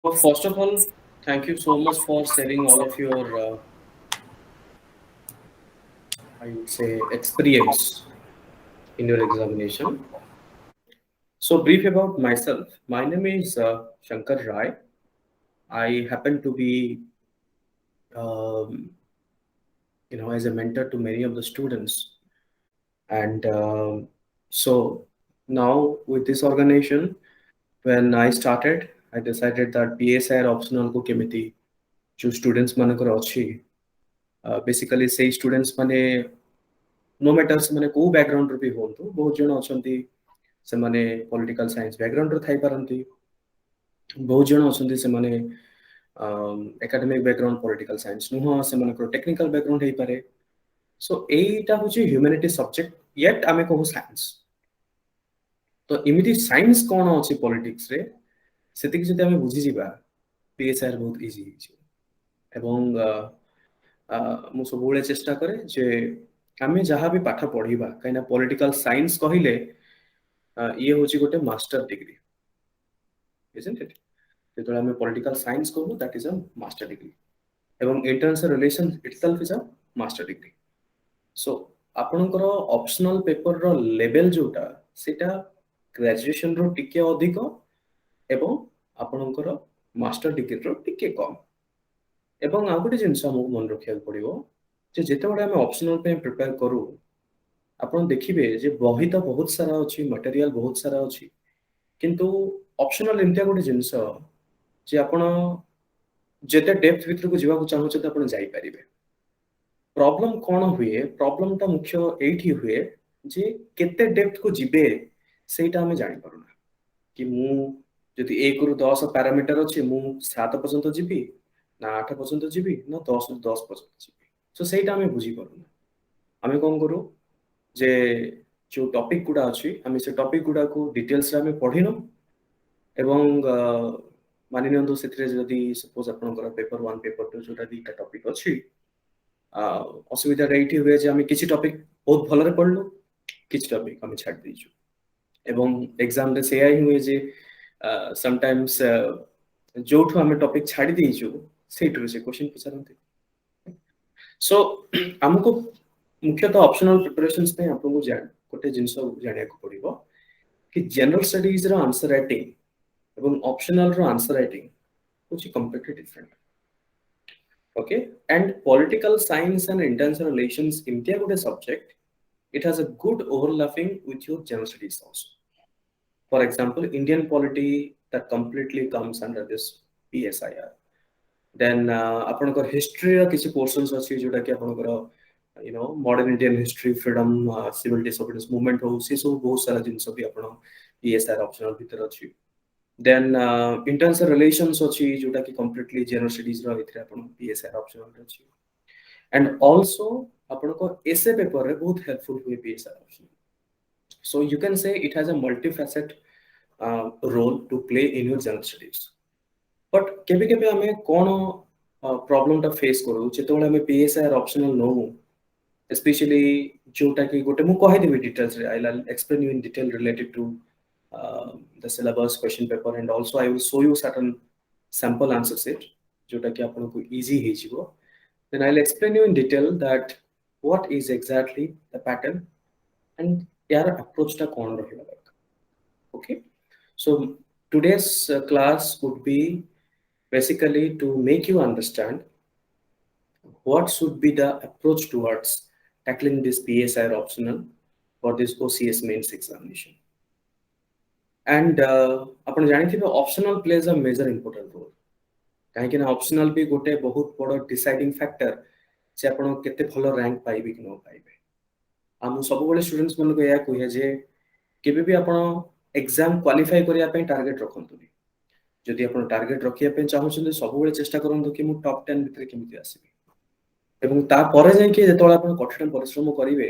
So first of all, thank you so much for sharing all of your, I would say, experience in your examination. So brief about myself. My name is Shankar Rai. I happen to be, um, as a mentor to many of the students. And so now with this organization, when I started, I decided that PSI optional को केमिति जो students मानकर अच्छी basically से students माने no matter से को background भी हूँ बहुत जन अच्छा से माने पॉलिटिकल साइंस बैकग्राउंड थाई पारंती बहुत जन अच्छा से माने एकेडमिक बैकग्राउंड पॉलिटिकल साइंस नुह से टेक्निकल बैकग्राउंड हो पारे सो एटा होची ह्यूमैनिटी सब्जेक्ट येट आमे कहू साइंस तो इमिति साइंस कोन अछि पॉलिटिक्स रे सेतिक जति आमे बुझी जिबा पीएसआर बहुत इजी हिची एवं ମୁଁ ସବୁବେଳେ ଚେଷ୍ଟା କରେ ଯେ ଆମେ ଯାହା ବି ପାଠ ପଢିବା କାହିଁକିନା ପଲିଟିକାଲ ସାଇନ୍ସ କହିଲେ ଇଏ ହଉଛି ଗୋଟେ ମାଷ୍ଟର ଡିଗ୍ରୀ isn't it ଯେତେବେଳେ ଆମେ ପଲିଟିକାଲ ସାଇନ୍ସ କହୁ that is a master degree ଏବଂ international relations itself is a master degree so ଆପଣଙ୍କର ଅପସନାଲ ପେପର ର ଲେଭେଲ ଯୋଉଟା ସେଟା ଗ୍ରାଜୁଏସନ ରୁ ଟିକେ ଅଧିକ ଏବଂ ଆପଣଙ୍କର ମାଷ୍ଟର ଡିଗ୍ରୀ ର ଟିକେ କମ ଏବଂ ଆଉ ଗୋଟେ ଜିନିଷ ଆମକୁ ମନେ ରଖିବାକୁ ପଡିବ ଯେ ଯେତେବେଳେ ଆମେ ଅପସନାଲ ପାଇଁ ପ୍ରିପେୟାର କରୁ ଆପଣ ଦେଖିବେ ଯେ ବହି ତ ବହୁତ ସାରା ଅଛି ମଟେରିଆଲ ବହୁତ ସାରା ଅଛି କିନ୍ତୁ ଅପସନାଲ ଏମିତିଆ ଗୋଟେ ଜିନିଷ ଯେ ଆପଣ ଯେତେ ଡେପ୍ଥ ଭିତରକୁ ଯିବାକୁ ଚାହୁଁଛନ୍ତି ଆପଣ ଯାଇପାରିବେ ପ୍ରୋବ୍ଲେମ କଣ ହୁଏ ପ୍ରୋବ୍ଲେମଟା ମୁଖ୍ୟ ଏଇଠି ହୁଏ ଯେ କେତେ ଡେପ୍ଥକୁ ଯିବେ ସେଇଟା ଆମେ ଜାଣିପାରୁନା କି ମୁଁ ଯଦି 1 ରୁ 10 ପାରାମିଟର ଅଛି ମୁଁ 7 ପର୍ଯ୍ୟନ୍ତ ଯିବି ନା 8 ପର୍ଯ୍ୟନ୍ତ ଯିବି ନା 10 ରୁ 10 ପର୍ଯ୍ୟନ୍ତ ଯିବି ସୋ ସେଇଟା ଆମେ ବୁଝିପାରୁନା ଆମେ କଣ କରୁ ଯେ ଯୋଉ ଟପିକ ଗୁଡା ଅଛି ଆମେ ସେ ଟପିକ ଗୁଡାକୁ ଡିଟେଲ୍ସରେ ଆମେ ପଢିନୁ ଏବଂ ମାନି ନିଅନ୍ତୁ ସେଥିରେ ଯଦି ସପୋଜ ଆପଣଙ୍କର ପେପର 1 ପେପର 2 ଯୋଉଟା ଦିଟା ଟପିକ ଅଛି ଅସୁବିଧାଟା ଏଇଠି ହୁଏ ଯେ ଆମେ କିଛି ଟପିକ ବହୁତ ଭଲରେ ପଢିଲୁ କିଛି ଟପିକ ଆମେ ଛାଡି ଦେଇଛୁ ଏବଂ ଏକ୍ସାମରେ ସେଇଆ ହିଁ ହୁଏ ଯେ ସମଟାଇମ୍ସ ଯୋଉଠୁ ଆମେ ଟପିକ ଛାଡି ଦେଇଛୁ ସେଇଠୁ ସେ କ୍ୱେଶ୍ଚନ ପଚାରନ୍ତି ସୋ ଆମକୁ ମୁଖ୍ୟତଃ ଅପସନାଲ ପ୍ରିପାରେସନ୍ସ ପାଇଁ ଆପଣଙ୍କୁ ଗୋଟେ ଜିନିଷ ଜାଣିବାକୁ ପଡିବ କି ଜେନରାଲ ଷ୍ଟଡିଜ ର ଆନ୍ସର ରାଇଟିଂ ଏବଂ ଅପସନାଲ ର ଆନ୍ସର ରାଇଟିଂ ହଉଛି completely different okay and political science and international relations ଏମିତିଆ ଗୋଟେ subject it has a good overlapping with your general studies also. For example, Indian polity that completely comes under this PSIR. Then ଆପଣଙ୍କର history ର କିଛି ପୋର୍ସନ୍ସ ଅଛି ଯୋଉଟା କି ଆପଣଙ୍କର modern Indian history freedom civil ଡିସୋବିଡିଏନ୍ସ movement ହଉ ସେ ସବୁ ବହୁତ ସାରା ଜିନିଷ ବି ଆପଣ PSIR ଅପସନାଲ ଭିତରେ ଅଛି ଦେନ୍ ଇଣ୍ଟରନ୍ୟାସନାଲ ରିଲେସନ୍ସ ଅଛି ଯୋଉଟା କି କମ୍ପ୍ଲିଟଲି ଜେନରାଲ ଷ୍ଟଡିଜ ର ଭିତରେ ଆପଣ PSIR ଅପସନାଲ ଅଛି and also ଆପଣଙ୍କ essay paper ରେ ବହୁତ helpful ହୁଏ PSR option so you can say it has a multifaceted role to play in your general studies but କେବେ କେବେ ଆମେ କଣ problem ଟା face କରୁ ଯେତେବେଳେ ଆମେ PSR optional ନଉ especially ଯୋଉଟା କି ଗୋଟେ ମୁଁ କହିଦେବି details ରେ I'll explain you in detail related to the syllabus question paper and also I will show you certain sample answer set ଯୋଉଟା କି ଆପଣଙ୍କୁ easy ହେଇଯିବ then I'll explain you in detail that what is exactly the pattern and यार approach टा कौन रहेगा दरकार okay so today's class would be basically to make you understand what should be the approach towards tackling this PSIR optional for this OCS mains examination and ଆପଣ ଜାଣିଥିବେ optional plays a major important role କାହିଁକି ନା optional ବି ଗୋଟେ ବହୁତ ବଡ deciding factor ଯେ ଆପଣ କେତେ ଭଲ rank ପାଇବେ କି ନ ପାଇବେ ଆଉ ମୁଁ ସବୁବେଳେ ଷ୍ଟୁଡେଣ୍ଟସ୍ ମାନଙ୍କୁ ଏହା କୁହେ ଯେ କେବେ ବି ଆପଣ ଏକ୍ସାମ କ୍ୱାଲିଫାଇ କରିବା ପାଇଁ ଟାର୍ଗେଟ ରଖନ୍ତୁନି ଯଦି ଆପଣ ଟାର୍ଗେଟ ରଖିବା ପାଇଁ ଚାହୁଁଛନ୍ତି ସବୁବେଳେ ଚେଷ୍ଟା କରନ୍ତୁ କି ମୁଁ ଟପ୍ 10 ଭିତରେ କେମିତି ଆସିବି ଏବଂ ତାପରେ ଯାଇକି ଯେତେବେଳେ ଆପଣ କଠିନ ପରିଶ୍ରମ କରିବେ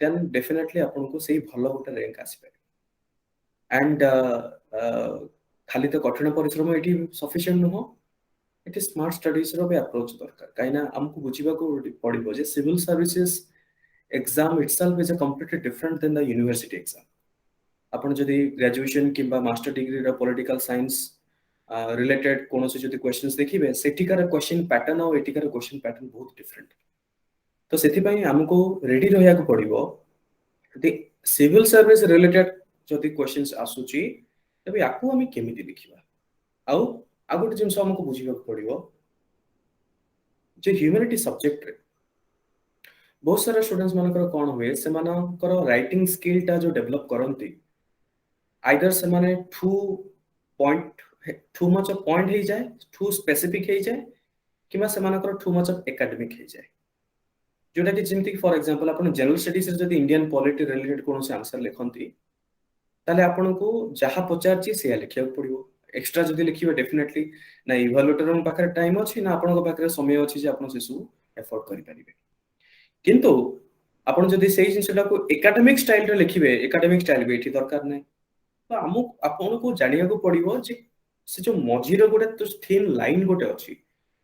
ଦେନ୍ ଡେଫିନେଟଲି ଆପଣଙ୍କୁ ସେଇ ଭଲ ଗୋଟେ ରାଙ୍କ ଆସିପାରିବ ଆଣ୍ଡ ଖାଲି ତ କଠିନ ପରିଶ୍ରମ ଏଠି ସଫିସିଏଣ୍ଟ ନୁହଁ ଏଠି ସ୍ମାର୍ଟ ଷ୍ଟଡିଜ ର ବି ଆପ୍ରୋଚ ଦରକାର କାହିଁକିନା ଆମକୁ ବୁଝିବାକୁ ପଡିବ ଯେ civil services exam itself is a completely different than the university exam ଆପଣ ଯଦି ଗ୍ରାଜୁଏସନ କିମ୍ବା ମାଷ୍ଟର ଡିଗ୍ରୀ ର ପଲିଟିକାଲ ସାଇନ୍ସ रिलेटेड कौन से जदि क्वेश्चंस देखिबे सेठिकार क्वेश्चन पैटर्न और एठिकार क्वेश्चन पैटर्न बहुत डिफरेंट तो सेति पई हमको रेडी रहया को पड़िबो यदि सिविल सर्विस रिलेटेड जदि क्वेश्चंस आसुची तबे याकू हम केमिति लिखिबा आउ आ गोटे जिंस हमको बुझिबा पड़िबो जे ह्यूमैनिटी सब्जेक्ट रे बहुत सारा स्टूडेंट्स मानकर कोन हुए से मानकर राइटिंग स्किल टा जो डेवलप करंती आइदर से माने point too much of point हे जाए टू स्पेसिफिक हे जाए किबा से मानकर टू मच ऑफ एकेडमिक हे जाए जोटा कि जेमति फॉर एग्जांपल आपण जनरल स्टडीज रे जदी इंडियन पॉलिटी रिलेटेड कोन से आंसर लिखंती ताले आपण को जहा पचार छी से लिखिया पड़िबो एक्स्ट्रा जदी लिखिबे डेफिनेटली ना इवैल्यूएटर हम पाखरे टाइम अछि ना आपण को पाखरे समय अछि जे आपण सेसु एफोर्ड करि परिबे किंतु आपण जदी सेही जिंसटा को एकेडमिक स्टाइल रे लिखिबे एकेडमिक स्टाइल बेठी दरकार नै तो हमु आपण को जानिया को पड़िबो जे से जो मझिरो गोटे तो थीन लाइन गोटे अछि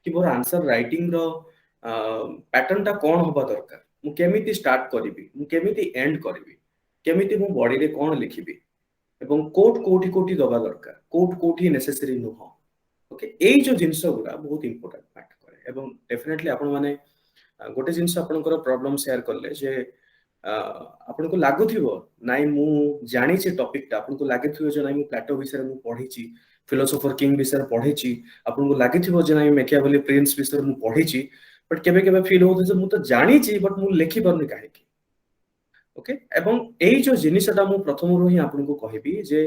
कि मोर आंसर राइटिंग रो पैटर्न टा कोन होबा दरकार मु केमिति स्टार्ट करिवि मु केमिति एंड करिवि केमिति मु बॉडी रे कोन लिखिबि एवं कोट कोठी कोठी दबा दरकार कोट कोठी नेसेसरी नुह ओके एई जो जिंस गुडा बहुत इंपोर्टेंट मैटर करे एवं डेफिनेटली आपण माने गोटे जिंस आपनकर प्रॉब्लम शेयर करले जे आपन को लागुथिबो नाइ मु जानि छै टॉपिक टा आपन को लागिथिबो जे नाइ मु प्लेटो विषय मु पढी छी फिलोसोफर किंग विषय पढी छी आपन को लागिथिबो जे नाइ मैकियावेली प्रिंस विषय मु पढी छी बट केबे केबे फील होत जे मु तो जानि छी बट मु लिखि परनी काहे की ओके एवं एई जो जिनिसटा मु प्रथम रो ही आपन को कहबी जे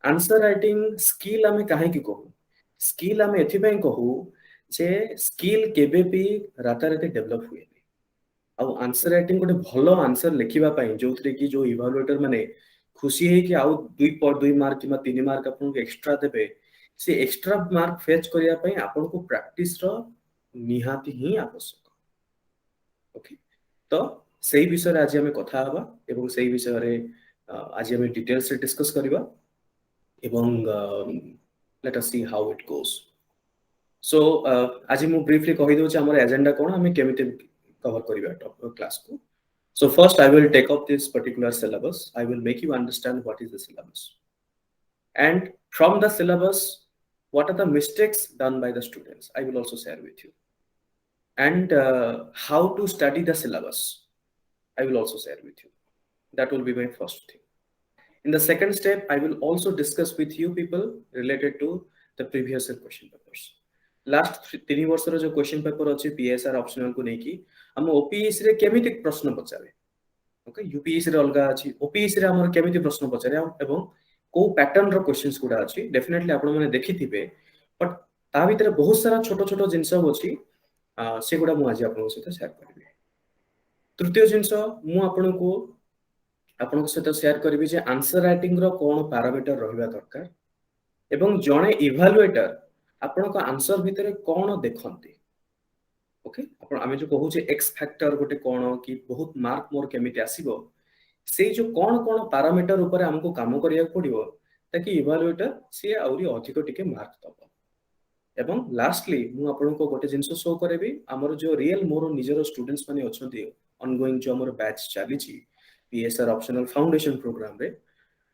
आंसर राइटिंग स्किल हमें काहे की कहू स्किल हमें एथि पय कहू जे स्किल केबे भी राताराती डेवलप हुए आउ आंसर राइटिंग गोटे भलो आंसर लिखिबा पय जोथरे की जो इवैल्यूएटर माने खुशी है कि आउ 2 मार्क किमा 3 मार्क आपन को एक्स्ट्रा देबे से एक्स्ट्रा मार्क फेच करिया पय आपन को प्रैक्टिस रो निहाती ही आवश्यक ओके तो सेही विषय रे आज हम कथा हबा एवं सेही विषय रे आज हम डिटेल्स रे डिस्कस करबा एवं let us see how it goes so आज मु ब्रीफली कहि दउ छ हमर एजेंडा कोन हम केमिति कवर करिबा टॉप क्लास को so first I will take up this particular syllabus I will make you understand what is the syllabus and from the syllabus what are the mistakes done by the students I will also share with you and how to study the syllabus I will also share with you that will be my first thing in the second step I will also discuss with you people related to the previous year question papers last 3 वर्ष रो जो question paper अछि PSR optional को नेकी हम OPS रे केमिति प्रश्न पचारे okay UPS रे अलगा अछि ओपीएस रे हमर केमिति प्रश्न पचारे एवं को पैटर्न रो क्वेश्चंस गुडा अछि डेफिनेटली आपण माने देखिथिबे बट ता भीतर बहुत सारा छोटो छोटो जिंस अछि से गुडा मु आज आपण सहित शेयर करबी तृतीय जिंस मु आपण सहित शेयर करबी जे आंसर राइटिंग रो कोन पैरामीटर रहबा दरकार एवं जणे इवैल्यूएटर आपण को आंसर भितर कोन देखंती ओके आपण आमे जो कहू जे एक्स फैक्टर गोटे कोन कि बहुत मार्क मोर केमिति आसीबो से जो कोन कोन पैरामीटर ऊपर हमको काम करिया पड़िबो ताकि इवैल्यूएटर से आउरी अधिक टिके मार्क दबो एवं लास्टली मु आपण को गोटे जिंस शो करबी हमर जो रियल मोर निजर स्टूडेंट्स माने अछंती ऑनगोइंग जो हमर बैच चली छी पीएसआर ऑप्शनल फाउंडेशन प्रोग्राम रे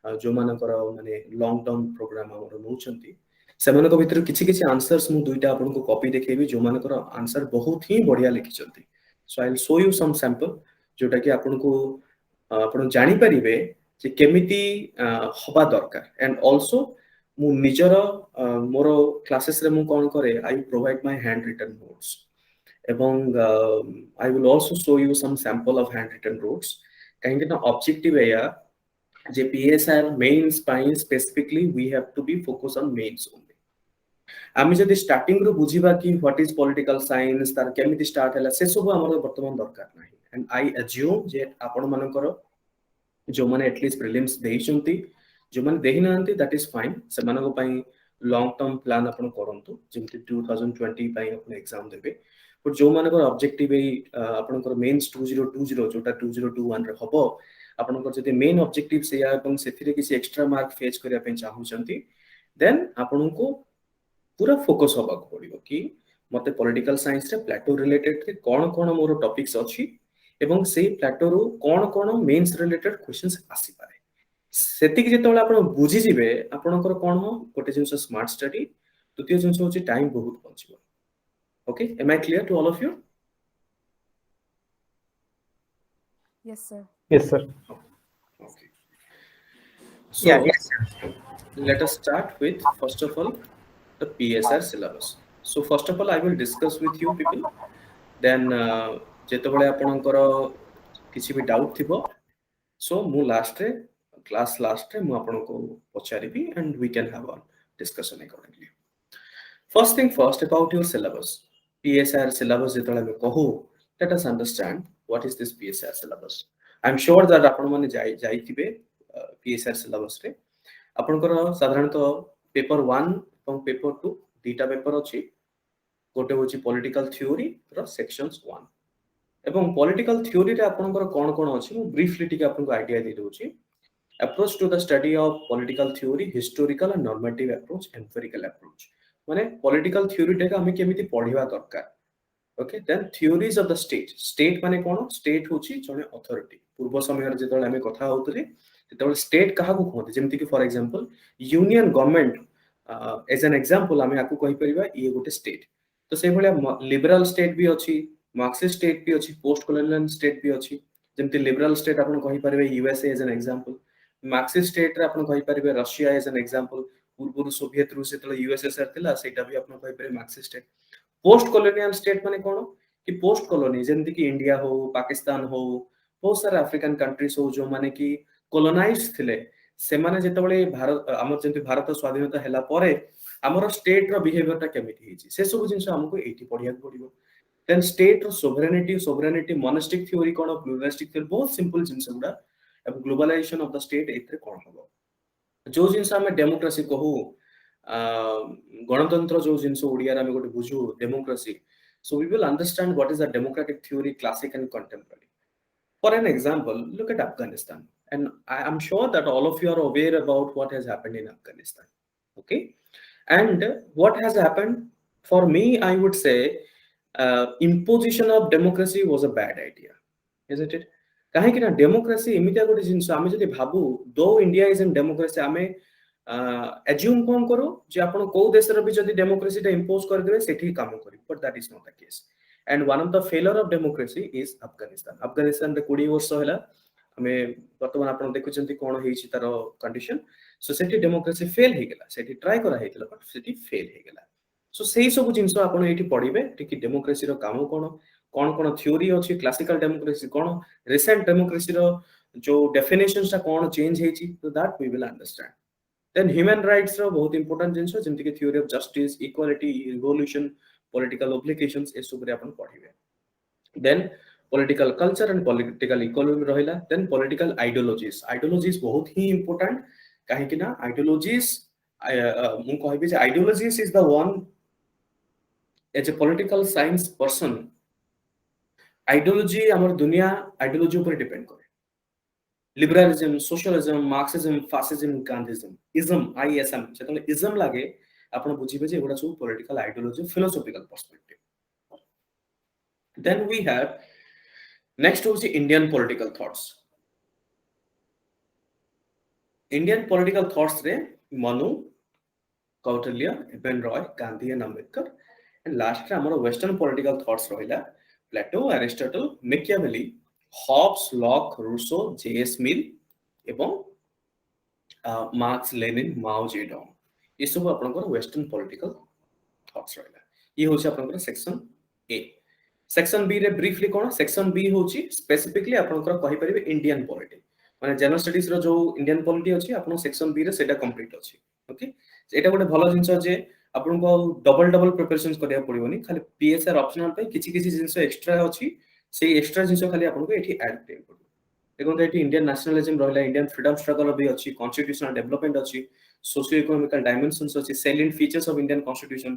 जो मानकर माने लॉन्ग टर्म प्रोग्राम हमर नउछंती सेमानक भितर किछि किछि आंसर्स मु दुईटा आपन को कॉपी देखेबी जो मानकर आंसर बहुत ही बढ़िया लिखिचंती so I will show you some sample जोटा कि आपन को आपन जानि परिबे जे केमिति होबा दरकार एंड आल्सो मु निजर मोर क्लासेस रे मु कोन करे I provide my hand written notes एवं I will also show you some sample of hand written notes काहेकि ना ऑब्जेक्टिव है या जे पीएसआर मेंस पाई specifically we have to be focus on mains only आमी जदि स्टार्टिंग रो बुझिबा कि व्हाट इज पॉलिटिकल साइंस तार केमिति स्टार्ट हला से सब हमर वर्तमान दरकार नाही एंड आई अज्यूम जे आपण मानकर जो माने एटलीस्ट प्रीलिम्स देइचंती जो माने देहि नांती दैट इज फाइन से मानको पई लॉन्ग टर्म प्लान आपण करंतु जेमति 2020 पई आपण एग्जाम देबे बट जो मानकर ऑब्जेक्टिव ए आपनकर मेंस 2020 जोटा 2021 रे हबो आपनकर जदि मेन ऑब्जेक्टिव से या ଏବଂ ସେଥିରେ କିଛି एक्स्ट्रा मार्क फेच करिया पई चाहउचंती देन आपनको पूरा फोकस होबा को पड़िबो कि मते पॉलिटिकल साइंस रे प्लेटो रिलेटेड के कोन कोन मोर टॉपिक्स अछि एवं सेही प्लेटो रो कोन कोन मेंस रिलेटेड क्वेश्चंस आसी पारे सेति कि जेतोला आपण बुझि जिवे आपनकर कोन हो गोटे जिंस स्मार्ट स्टडी तृतीय जिनस होची टाइम बहुत बचिबो. Okay, am I clear to all of you? Yes, sir. Yes, sir. Okay. So Yes. let us start with first of all the PSR syllabus. So first of all I will discuss with you people. Then ଯେତେବେଳେ ଆପଣଙ୍କର କିଛି ବି doubt ଥିବ so ମୁଁ ଲାଷ୍ଟରେ class ଲାଷ୍ଟରେ ମୁଁ ଆପଣଙ୍କୁ ପଚାରିବି and we can have a discussion accordingly. First thing first about your syllabus. PSR syllabus ଯେତେବେଳେ ଆମେ କହୁ let us understand what is this PSR syllabus. I'm sure that ଆପଣ ମାନେ ଯାଇଥିବେ PSR syllabus ରେ ଆପଣଙ୍କର ସାଧାରଣତଃ पेपर 1 ଏବଂ पेपर 2 ଦୁଇଟା पेपर ଅଛି. ଗୋଟେ ହେଉଛି ପଲିଟିକାଲ ଥିଓରି ର ସେକ୍ସନ୍ସ 1 ଏବଂ ପଲିଟିକାଲ ଥିଓରିରେ ଆପଣଙ୍କର କ'ଣ କ'ଣ ଅଛି ମୁଁ ବ୍ରିଫଲି ଟିକେ ଆପଣଙ୍କୁ ଆଇଡିଆ ଦେଇ ଦଉଛି. Approach to the study of political theory, historical and normative approach, empirical approach. माने political theory टेका हमें केमिति पढ़िवा दरकार. Okay, then theories of the state. State माने कोन? State होची जने authority. पूर्व समय रे जेतले हमें कथा होतले जेतले state काहा को कहते जेमति कि for example union government as an example हमें आकु कहि परिबा ये गोटे स्टेट. तो से भलिया लिबरल स्टेट भी अछि, मार्क्सिस्ट स्टेट भी अछि, पोस्ट कॉलोनियल स्टेट भी अछि. जेमति लिबरल स्टेट आपण कहि परिबे USA as an example. Marxist state रे आपण कहि परिबे रशिया एज एन एग्जांपल. पूर्व सोवियत रूस जेतले यूएसएसआर थिला सेटा भी आपण कहि परिबे Marxist state. Post colonial state माने कोन कि पोस्ट कॉलोनी जेमति कि इंडिया हो, पाकिस्तान हो, बहुत सारा अफ्रीकन कंट्रीज हो जो माने कि कॉलोनाइज थिले से माने जेतबळे भारत हमर जेमति भारत स्वाधीनता हैला परे हमर स्टेट रो बिहेवियरटा केमिति हिची से सब जिंस हमको एठी पढिया पड़िबो. देन स्टेट रो सोवरेनिटी मोनेस्टिक थ्योरी कोन प्लूरलिस्टिक थ्योरी बहुत सिंपल जिंस गुडा अब ग्लोबलाइजेशन ऑफ द स्टेट एथरे कोन हबो जो जिंस हम डेमोक्रेसी कहू गणतंत्र जो जिंस ओडिया रे गोटे बुझू democracy. So we will understand what is the democratic theory, classic and contemporary. For an example, look at Afghanistan. And I am sure that all of you are aware about what has happened in Afghanistan. Okay. And what has happened, for me, I would say, imposition of democracy was a bad idea. Isn't it? काहे कि ना democracy एमितिया गोटे जिंस आमे जदि भाबू दो India is in democracy आमे assume कोन करो जे आपण को देश रे भी जदि डेमोक्रेसी टा इंपोज कर देबे सेठी काम करी but that is not the case. And one of the failure of democracy is Afghanistan रे 20 वर्ष होला हमें वर्तमान आपण देखुचंती कोन हेछि तार कंडीशन. सो सेठी डेमोक्रेसी फेल हे गेला सेठी ट्राई करा हेतिला बट सेठी फेल हे गेला. सो सेही सब जिंस आपण एठी पढिबे कि डेमोक्रेसी रो काम कोन कोन कोन थ्योरी अछि क्लासिकल डेमोक्रेसी कोन रिसेंट डेमोक्रेसी रो जो डेफिनेशंस ता कोन चेंज हेछि तो that we will understand. Then human rights are बहुत important जिनस जेमति कि theory of justice, equality, revolution, political obligations ए सब रे अपन पढिबे. Then political culture and political economy रहिला. Then political ideologies बहुत ही important काहे कि ना ideologies मु कहबे जे ideologies is the one as a political science person ideology हमर दुनिया ideology ऊपर डिपेंड करे. Liberalism, socialism, Marxism, fascism, Gandhism, ism, ISM सेतले इज्म लागे आपण बुझिबे जे एगुडा सब political ideology philosophical perspective. Then we have next होची Indian political thoughts. Indian political thoughts रे मनु, कौटिल्य, एबन Roy, Gandhi and Ambedkar and last रे हमर वेस्टर्न पॉलिटिकल थॉट्स रहिला Plato, Aristotle, Machiavelli, Hobbes, Locke, Rousseau, JS Mill एवं मार्क्स, लेनिन, माओ जेडोंग ये सब आपनकर वेस्टर्न पॉलिटिकल थॉट्स रहला. ये होची आपनकर सेक्शन ए. सेक्शन बी रे ब्रीफली कोन सेक्शन बी होची स्पेसिफिकली आपनकर कहि परिबे इंडियन पॉलिटी माने जनरल स्टडीज रो जो इंडियन पॉलिटी अछि आपन सेक्शन बी रे सेटा कंप्लीट अछि. ओके एटा गोटे भलो जिंस जे आपन को डबल प्रिपरेशंस करिया पड़िबोनी खाली पीएसआर ऑप्शनल पे किछि जिंस एक्स्ट्रा अछि से एक्स्ट्रा जिंस खाली आपन को एठी ऐड करिया पड़िबो. देखो एठी इंडियन नेशनलिज्म रहला, इंडियन फ्रीडम स्ट्रगल भी अछि, कॉन्स्टिट्यूशनल डेवलपमेंट अछि, सोशियो इकोनॉमिकल डायमेंशंस अछि, salient features of Indian constitution.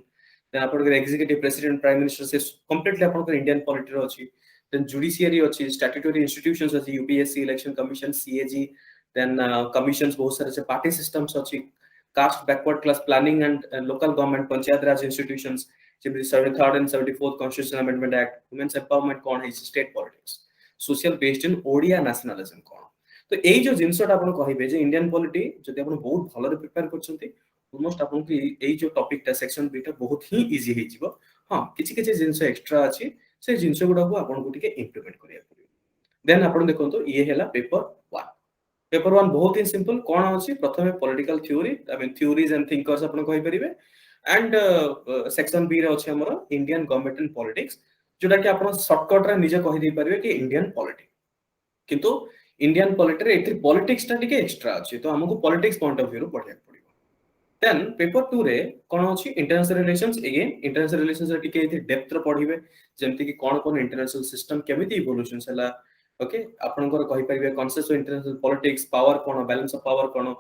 Then आपन के एग्जीक्यूटिव प्रेसिडेंट प्राइम मिनिस्टर से कंप्लीटली आपन को इंडियन पॉलिटी रो अछि. देन जुडिशियरी अछि, स्टैट्यूटरी इंस्टीट्यूशंस अछि, UPSC, election commission, CAG, then commissions बहुत सारे पार्टी सिस्टम्स अछि, caste backward class planning and local government panchayat raj institutions जेमि 73rd and 74th constitutional amendment act, women's empowerment कोन है, state politics, social based in Odia nationalism कोन. तो एई जो जिंसटा आपण कहिबे जे इंडियन पॉलिटी जदि आपण बहुत भलो रे प्रिपेयर करछंती ऑलमोस्ट आपन की एई जो टॉपिक टा सेक्शन बी टा बहुत ही इजी हे जिवो हां किछि किछि जिंस एक्स्ट्रा अछि से जिंस गुडा को आपन को टिके इंप्लीमेंट करिया पड़ियो देन आपन देखंतु ये हैला पेपर 1 पेपर 1 बहुत ही सिंपल कोन अछि प्रथमे political theory I mean theories and thinkers आपन कहि परिबे एंड सेक्शन बी रे अछि हमर इंडियन गवर्नमेंट एंड पॉलिटिक्स जोटा कि आपन शॉर्टकट रे निजे कहि दे परिबे कि इंडियन पॉलिटिक्स किंतु इंडियन पॉलिटिक्स रे एथि पॉलिटिक्स टा टिके एक्स्ट्रा अछि तो हमको पॉलिटिक्स पॉइंट ऑफ व्यू रो पढिया पड़िबो देन पेपर 2 रे कोन अछि international relations again international relations रे टिके एथि डेप्थ रो पढिबे जेमति कि कोन इंटरनेशनल सिस्टम केमिति इवोल्यूशंस हला ओके आपनकर कहि परिबे concept of international politics power कोन बैलेंस ऑफ पावर कोन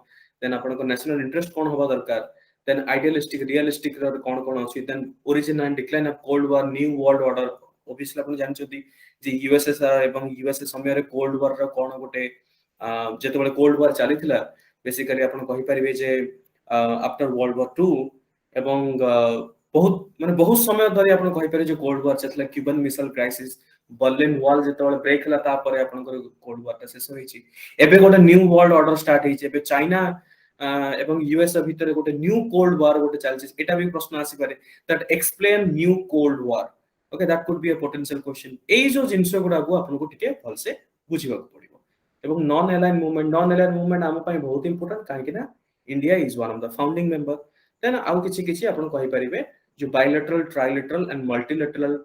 देन आपनकर नेशनल इंटरेस्ट कोन होबा दरकार देन आइडियलिस्टिक रियलिस्टिक रो कोन अछि then origin and decline of cold war new world order obviously आपन जानछथि जे यूएसएसआर एवं यूएसए समय रे कोल्ड वॉर रो कोन गोटे जेते बेले कोल्ड वॉर चलीथिला बेसिकली आपन कहि परिबे जे आफ्टर वर्ल्ड वॉर 2 एवं बहुत माने बहुत समय धरि आपन कहि परिबे जे कोल्ड वॉर चलथिला Cuban missile crisis Berlin wall जेते बेले ब्रेक हला ता परे आपन कोल्ड वॉर ता शेष होईची एबे गोटे न्यू वर्ल्ड ऑर्डर स्टार्ट होईची एबे चाइना एवं यूएस भीतर गोटे न्यू कोल्ड वॉर गोटे चलछि एटा भी प्रश्न आसी पारे that explain new cold war okay that could be a potential question एई जो जिंस गुडा को आपन को टिके फल से बुझिबा पड़िबो एवं नॉन अलाइन मूवमेंट आम पई बहुत इंपोर्टेंट काहे कि ना India is one of the founding member then आउ किछि किछि आपन कहि परिबे जो bilateral trilateral and multilateral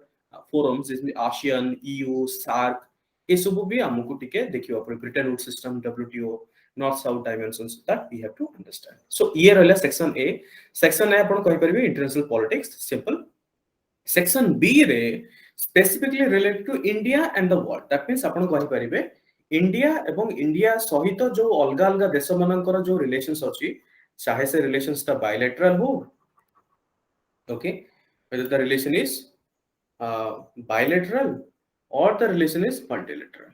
forums जिसमें आसियान ईयू सार्क ये सब भी हमको टिके देखियो पर Bretton Wood system WTO north south dimensions that we have to understand so ये रहला सेक्शन ए आपण कहि परिबे international politics simple section B रे specifically related to India and the world that means आपण कहि परिबे इंडिया एवं इंडिया सहित जो अलग अलग देश मानकर जो रिलेशंस अछि चाहे से रिलेशंस ता बायलैटरल हो okay whether the relation is bilateral or the relation is multilateral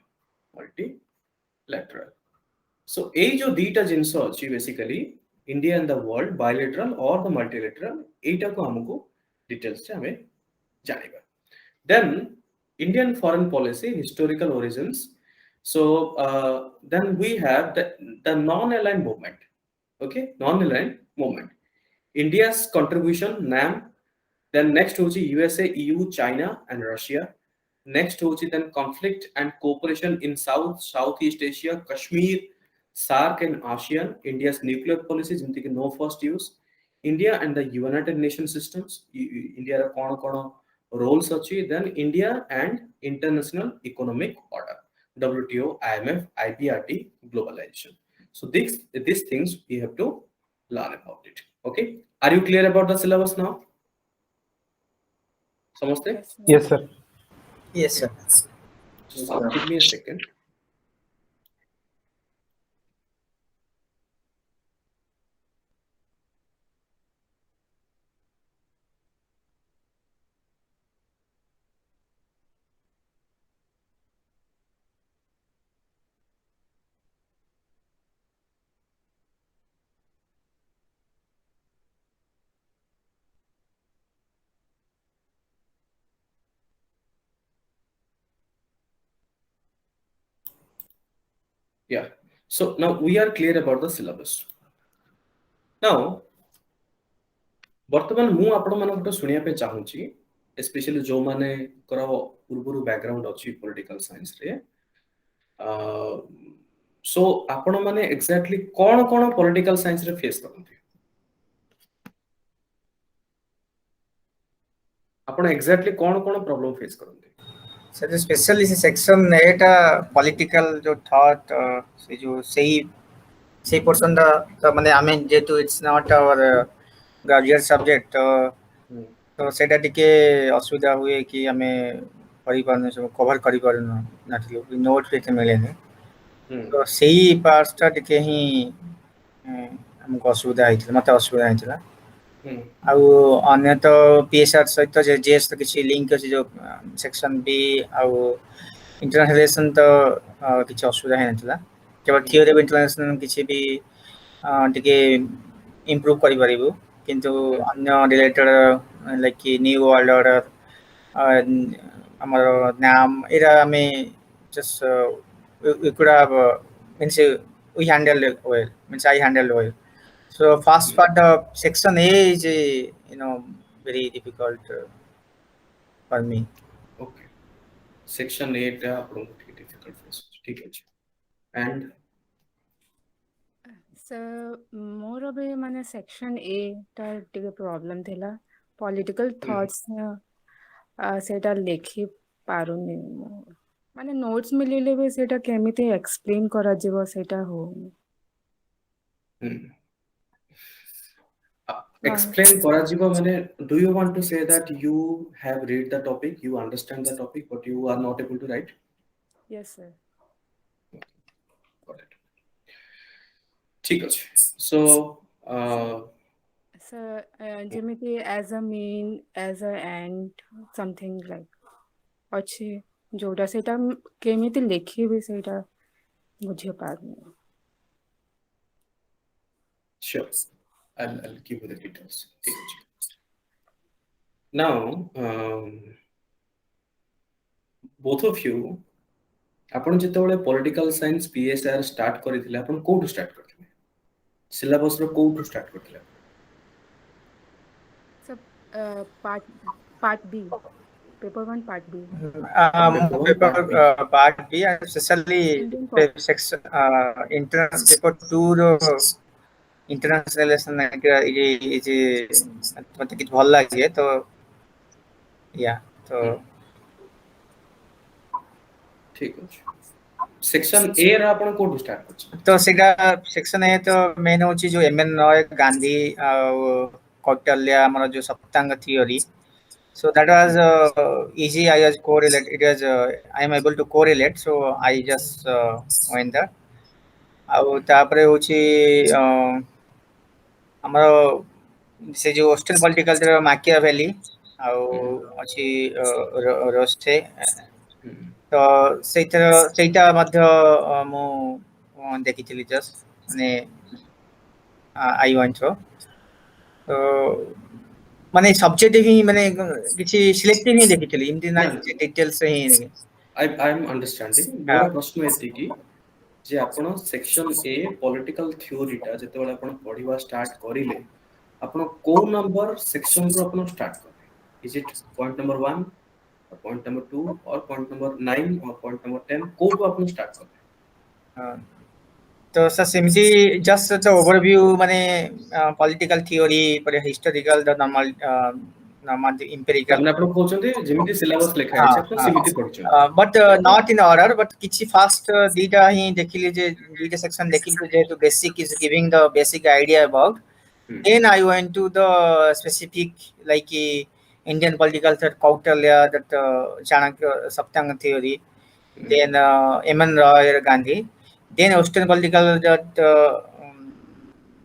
so ei jo dita jinso achi basically india and the world bilateral or the multilateral eita ko हमको details se hame janiba then indian foreign policy historical origins so then we have the non-aligned movement okay non-aligned movement india's contribution nam then next hochi USA, EU, China and Russia. Next hochi then conflict and cooperation in Southeast Asia, Kashmir, SARC and ASEAN. India's nuclear policy jimti ki no first use. India and the United Nations systems. India ra kono roles achi. Then India and international economic order. WTO, IMF, IBRT, globalization. So these things we have to learn about it. Okay. Are you clear about the syllabus now? समझते Yes, sir. Yes, sir. So give me a second. Yeah. So now we are clear about the syllabus. Now, वर्तमान मु आपण मानक सुनिया पे चाहूची specially जो माने कर पूर्वरु बैकग्राउंड अछि पॉलिटिकल साइंस रे सो आपण माने एक्जेक्टली कोन कोन पॉलिटिकल साइंस रे फेस करथि आपण एक्जेक्टली कोन कोन प्रॉब्लम फेस करथि सर स्पेशली सेक्शन एटा पॉलिटिकल जो थॉट से जो सही पोर्शन दा माने आई मीन जेतु it's not our graduate subject तो सेटा टिके असुविधा हुए कि हमें करि पारने सब कवर करि पारन नाथिलो नोट पे मिले ने तो सही पार्टटा टिके ही हमको असुविधा आइथिला मते असुविधा आइथिला आउ अन्य तो पीएसआर सहित जे जेएस तो किछि लिंक अछि जो सेक्शन बी आउ इंटरनेशनल रिलेशन तो किछि असुविधा है नथिला केवल थियोरी ऑफ इंटरनेशनल किछि भी टिके इंप्रूव करि परिबो किंतु अन्य related like new world order हमर नाम एरा हमें just we could have means we handle well means I handle well So first part, the section A is very difficult for me. Okay. Section 8 ଆପଣଙ୍କୁ ଟିକେ difficult face ଅଛି ଠିକ ଅଛି and So ମୋର ବି ମାନେ section A ଟା ଟିକେ problem ଥିଲା political thoughts ସେଇଟା ଲେଖି ପାରୁନି ମୁଁ ମାନେ notes ମିଳିଲେ ବି ସେଇଟା କେମିତି explain କରାଯିବ ସେଇଟା ହଉନି explain କରାଯିବ ମାନେ do you want to say that you have read the topic, you understand the topic, but you are not able to write? yes sir Got it. ठीक ଅଛି so so ଯେମିତି as a mean as a end something like ଅଛି ଯୋଉଟା ସେଇଟା କେମିତି ଲେଖିବି ସେଇଟା ବୁଝି ପାରୁନି sure I'll give you the details ठीक ଅଛି now both of you ଆପଣ ଯେତେବେଳେ ପଲିଟିକାଲ ସାଇନ୍ସ PSR ଷ୍ଟାର୍ଟ କରିଥିଲେ ଆପଣ କୋଉଠୁ ଷ୍ଟାର୍ଟ କରିଥିଲେ ସିଲାବସ ର କୋଉଠୁ ଷ୍ଟାର୍ଟ କରିଥିଲେ so part B paper 1 part B Paper one, Paper part B. part B, and especially Indian pop section entrance paper 2 ର international relation ମତେ କିଛି ଭଲ ଲାଗେ ତ ତ ଠିକ ଅଛି ସେକ୍ସନ A ର ଆପଣ କୋଉଠୁ ଷ୍ଟାର୍ଟ କରିଛନ୍ତି ତ ସେଇଟା ସେକ୍ସନ A ତ ମେନ୍ ହଉଛି ଯୋଉ MN ରୟ ଗାନ୍ଧୀ ଆଉ କୌଟଲ୍ୟ ଆମର ଯୋଉ ସପ୍ତାଙ୍ଗ theory. So that was easy. I was correlate. It was I am able to correlate. So I just went there. ଆଉ ତାପରେ ହଉଛି ଆମର ସେ ଯୋଉ ଅଷ୍ଟ୍ରେଲ ପଲିଟିକାଲ ମାକିଆଭେଲି ଆଉ ଅଛି ରୋଷ୍ଟେ ତ ସେଇଟା ମଧ୍ୟ ମୁଁ ଦେଖିଥିଲି ଜଷ୍ଟ ମାନେ ଆଇ ୱାଣ୍ଟ ତ ମାନେ ସବଜେକ୍ଟିଭ ହିଁ ମାନେ କିଛି ସିଲେକ୍ଟିଭ ହିଁ ଦେଖିଥିଲି ଏମିତି ନା ଡିଟେଲ୍ସ ହିଁ I am understanding ମୋର ପ୍ରଶ୍ନ ଏତିକି ଯେ ଆପଣ ସେକ୍ସନ A ପଲିଟିକାଲ ଥିଓରିଟା ଯେତେବେଳେ ଆପଣ ପଢିବା ଷ୍ଟାର୍ଟ କରିଲେ ଆପଣ କୋଉ ନମ୍ବର ସେକ୍ସନ ରୁ ଆପଣ ଷ୍ଟାର୍ଟ କଲେ is it point number 1 or point number 2 or point number 9 or point number 10 କୋଉଠୁ ଆପଣ ଷ୍ଟାର୍ଟ କଲେ ତ ସେମିତି ଜଷ୍ଟ ଓଭରଭ୍ୟୁ ମାନେ ପଲିଟିକାଲ ଥିଓରି ପରେ ହିଷ୍ଟୋରିକାଲ ଦ ନର୍ମାଲ empirical ତାମାନେ ଆପଣ କହୁଛନ୍ତି ଯେମିତି ସିଲାବସ ଲେଖା ହେଇଛି ଆପଣ ସେମିତି ପଢିଛନ୍ତି but not in order but କିଛି first ଦିଟା ହିଁ ଦେଖିଲି ଯେ ଦିଟା section ଦେଖିଲି ଯେହେତୁ basic is giving the basic idea about then I went to the specific like Indian political thought Kautilya that Chanakya Saptanga theory then MN Roy Gandhi then Western political that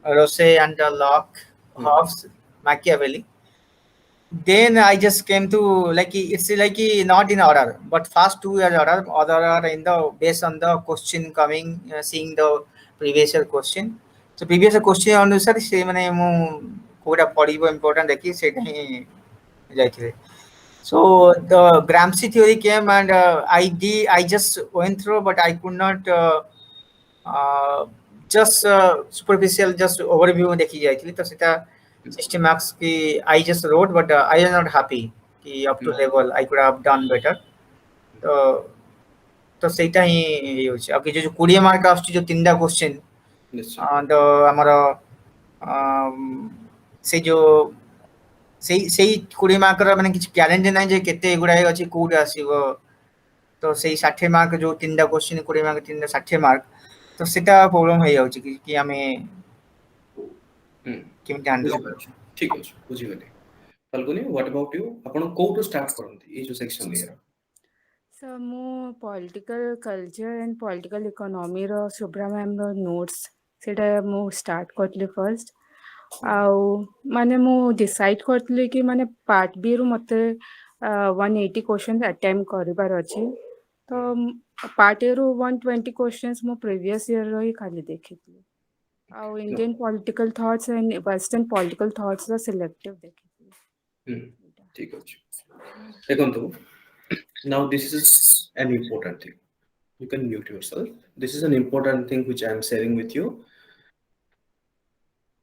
Rousseau and Locke Hobbes Machiavelli then I just came to like it's like not in order but first 2 years order other are in the based on the question coming seeing the previous year question so previous year question ଅନୁସାରେ ସେ ମାନେ ମୁଁ କୋଉଟା ପଢିବ important ଦେଖି ସେଇଟା ହିଁ ଯାଇଥିଲି so the Gramsci theory came and I just went through but I could not just superficial just overview देखी ଯାଇଥିଲି ତ ସେଟା 60 marks ki I just wrote but I am not happy ki up to level I could have done better ତ ସେଇଟା ହିଁ ହେଉଛି ଆଉ କି ଯୋଉ 20 ମାର୍କ ଆସୁଛି ଯୋଉ ତିନିଟା କ୍ୱେଶ୍ଚନ ତ ଆମର ସେଇ ଯୋଉ ସେଇ 20 ମାର୍କର ମାନେ କିଛି ଗ୍ୟାରେଣ୍ଟି ନାହିଁ ଯେ କେତେ ଗୁଡ଼ାଏ ଅଛି କୋଉଠି ଆସିବ ତ ସେଇ 60 ମାର୍କ ଯୋଉ ତିନିଟା କ୍ୱେଶ୍ଚନ 20 ମାର୍କ ତିନିଟା 60 ମାର୍କ ତ ସେଟା ପ୍ରୋବ୍ଲେମ ହେଇଯାଉଛି କି ଆମେ କେମିତି ହ୍ୟାଣ୍ଡଲ କରିବୁ ଠିକ ଅଛି ବୁଝିଗଲି ଫାଲ୍ଗୁନି what about you ଆପଣ କୋଉଠୁ ଷ୍ଟାର୍ଟ କରନ୍ତି ଏଇ ଯୋଉ ସେକ୍ସନ A ର so ମୁଁ political culture and political economy ର ଶୁଭ୍ରା ମ୍ୟାମ୍ ର notes ସେଇଟା ମୁଁ start କରିଥିଲି first ଆଉ ମାନେ ମୁଁ decide କରିଥିଲି କି ମାନେ part B ରୁ ମତେ 180 questions attempt କରିବାର ଅଛି ତ part A ରୁ 120 questions ମୁଁ previous year ର ହିଁ ଖାଲି ଦେଖିଥିଲି ଆଉ Indian political thoughts and western political thoughts ର selective ଦେଖିଥିଲି ଠିକ ଅଛି ଦେଖନ୍ତୁ now this is an important thing you can mute yourself this is an important thing which I am sharing with you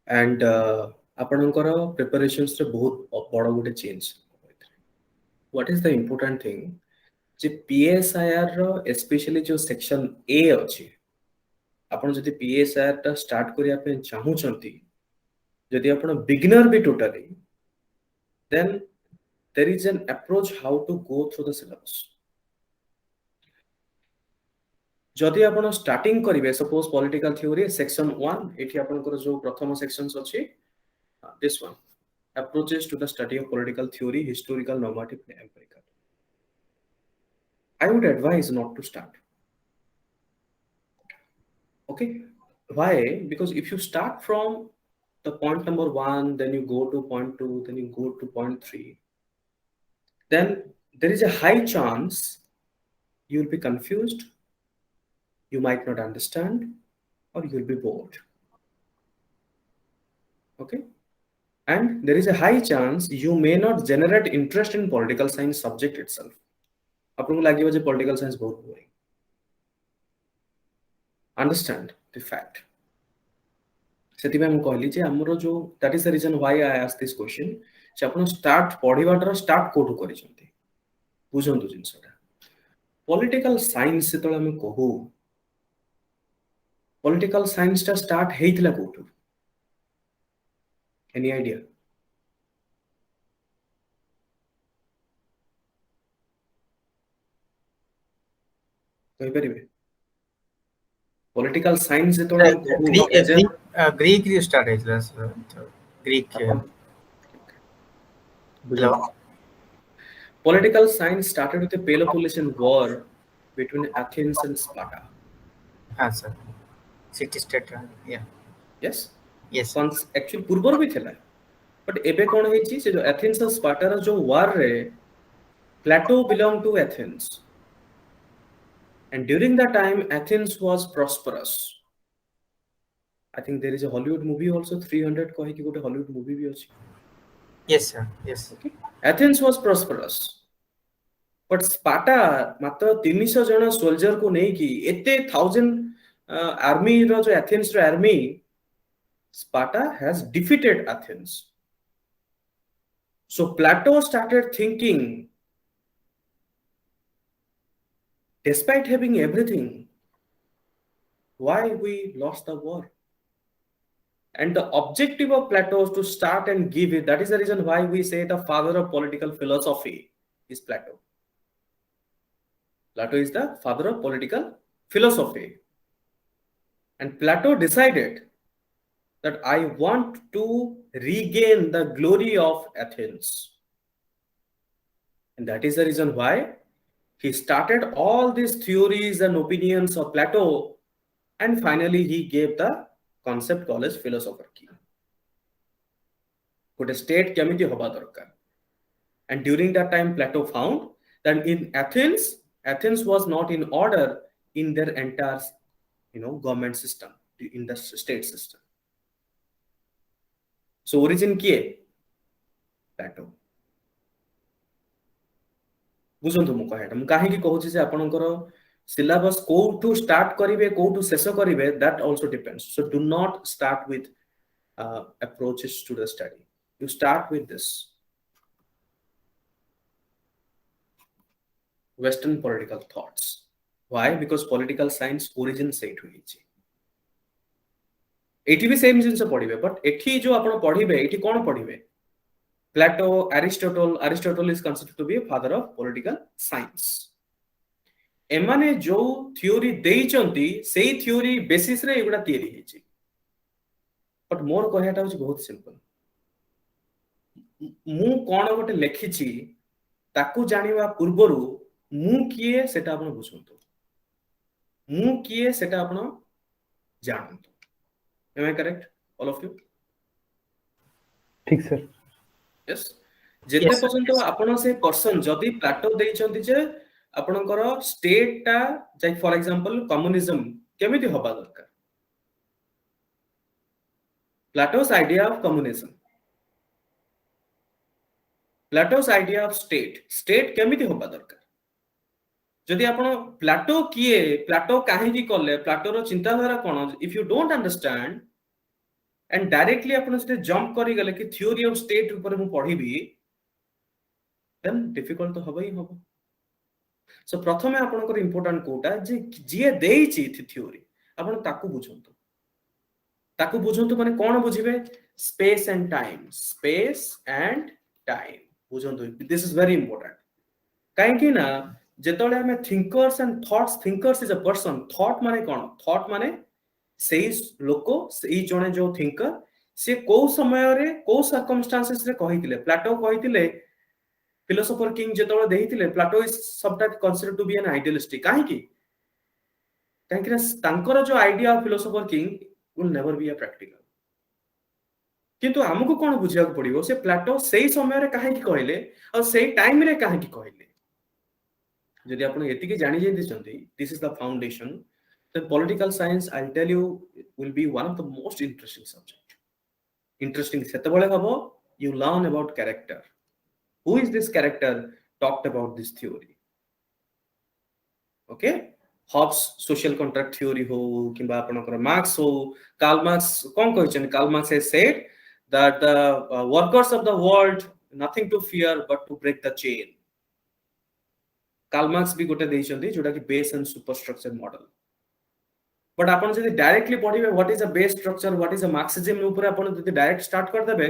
and ଆପଣଙ୍କର preparations ରେ ବହୁତ ବଡ଼ ଗୋଟେ change। what is the important thing ଯେ PSIR ର especially जो section A ଅଛି, ଆପଣ ଯଦି PSIR ଟା start କରିବା ପାଇଁ ଚାହୁଁଛନ୍ତି, ଯଦି ଆପଣ beginner B totally, then there is an approach how to go through the syllabus। जदि आपण स्टार्टिंग करिवे सपोज पॉलिटिकल थ्योरी सेक्शन 1 एठी आपनकर जो प्रथम सेक्शंस अछि this one approaches to the study of political theory historical normative empirical. I would advise not to start. Okay, why? Because if you start from the point number 1 then you go to point 2 then you go to point 3, then there is a high chance you will be confused, you might not understand, or you'll be bored। okay, and there is a high chance you may not generate interest in political science subject itself। आपको लागियो जे political science बहुत boring। understand the fact। सेति में हम कहली जे हमरो जो that is the reason why I asked this question जे आपण start पढिबाटर start कोठु करि छथि बुझंतु जिंसटा। पॉलिटिकल साइंस सेतले हम कहू पॉलिटिकल साइंस टा स्टार्ट हेइतला कोठु? Any idea? कहि परिबे? पॉलिटिकल साइंस सेतले हम कहू ग्रीक री स्टार्ट हेइतला Greek Hello? Political science started with the Peloponnesian War between Athens and Sparta। हाँ सर, सिटी स्टेट या yes यस once actually पूर्वर भी थिला, but एबे कोन होई छी से जो एथेंस और स्पार्टा रो जो वार रे प्लेटो belonged to Athens, and during that time Athens was prosperous। I think there is a Hollywood movie also 300 कहि कि गोटे Hollywood movie भी अछि। Yes sir, yes okay, Athens was prosperous, but Sparta मात्र 300 जन सोल्जर को नहीं की एते 1000 आर्मी रो जो एथेंस रो army Sparta has defeated Athens। So Plato started thinking, despite having everything, why we lost the war? And the objective of Plato is to start and give it। That is the reason why we say the father of political philosophy is Plato। Plato is the father of political philosophy, and Plato decided that I want to regain the glory of Athens, and that is the reason why he started all these theories and opinions of Plato, and finally he gave the concept called as philosophy। गोटे state केमिति होबा दरकार, and during that time Plato found that in Athens was not in order in their entire government system, in the state system। so origin किए? Plato। बुझंतु मु कहेटा मु काहे कि कहूची जे आपनकर syllabus कोठु स्टार्ट करिवे कोठु शेष करिवे, that also depends। so do not start with approaches to the study, you start with this Western political thoughts। why? because political science origin set हुई छी। एठी भी सेम जिंस पढिबे, बट एठी जो आपण पढिबे एठी कोन पढिबे? Plato, Aristotle is considered to be a father of political science। एमाने जो थ्योरी देइचंती सेही थ्योरी बेसिस रे एगुडा थियरी हिची, बट मोर कहयाटा होची बहुत सिंपल। मु कोन गोटे लेखिची ताकू जानिबा पूर्वरु मु किए सेटा आपण बुझंतु, मु किए सेटा आपण जानंतु। Am I correct, all of you? ठीक सर। yes जेते Yes, sir, पर्यंत yes, sir. आपण से पर्सन जदी प्लाटो देइचंती जे आपणकर स्टेट टा जे फॉर एग्जांपल कम्युनिज्म केमिति होबा दरकार, Plato's idea of communism, Plato's idea of state केमिति होबा दरकार। जदि आपण प्लाटो किए, प्लाटो काहे की करले, प्लाटो रो चिंताधारा कोन, if you don't understand and directly आपण से जंप करी गले कि थ्योरी ऑफ स्टेट ऊपर मु पढिबी देन डिफिकल्ट तो हबई हबो सो प्रथमे आपनकर इंपोर्टेंट कोटा जे जे देइची थ्योरी आपण ताकू बुझंतु माने कोन बुझिबे स्पेस एंड टाइम बुझंतु दिस इज वेरी इंपोर्टेंट काहे कि ना जेतोले हमें thinkers and thoughts thinkers is a person thought माने कोन थॉट माने सेई लोको सेई जने जो थिंकर से को समय रे को सर्कमस्टेंसेस रे कहितिले प्लेटो कहितिले फिलोसोफर किंग जेतोले देहितिले Plato is subtype considered to be an idealistic काहे कि तांकर जो idea of philosopher king will never be a practical किंतु हमको कोन बुझिया पड़िबो से प्लेटो सेई समय रे काहे कि कहले और सेई टाइम रे काहे कि कहले जदि आपण एति के जानि जे दिसंती this is the foundation the political science I tell you will be one of the most interesting subject interesting सेते बळे हबो you learn about character who is this character talked about this theory okay Hobbes social contract theory हो किबा आपनकर Marx हो Karl Marx कोन कहछन Karl Marx has said that the workers of the world nothing to fear but to break the chain Karl Marx भी गोटे देइछन्ती जोटा कि base and superstructure model but आपन जदि डायरेक्टली पढिबे what is a base structure what is a Marxism ऊपर आपन जदि डायरेक्ट स्टार्ट कर देबे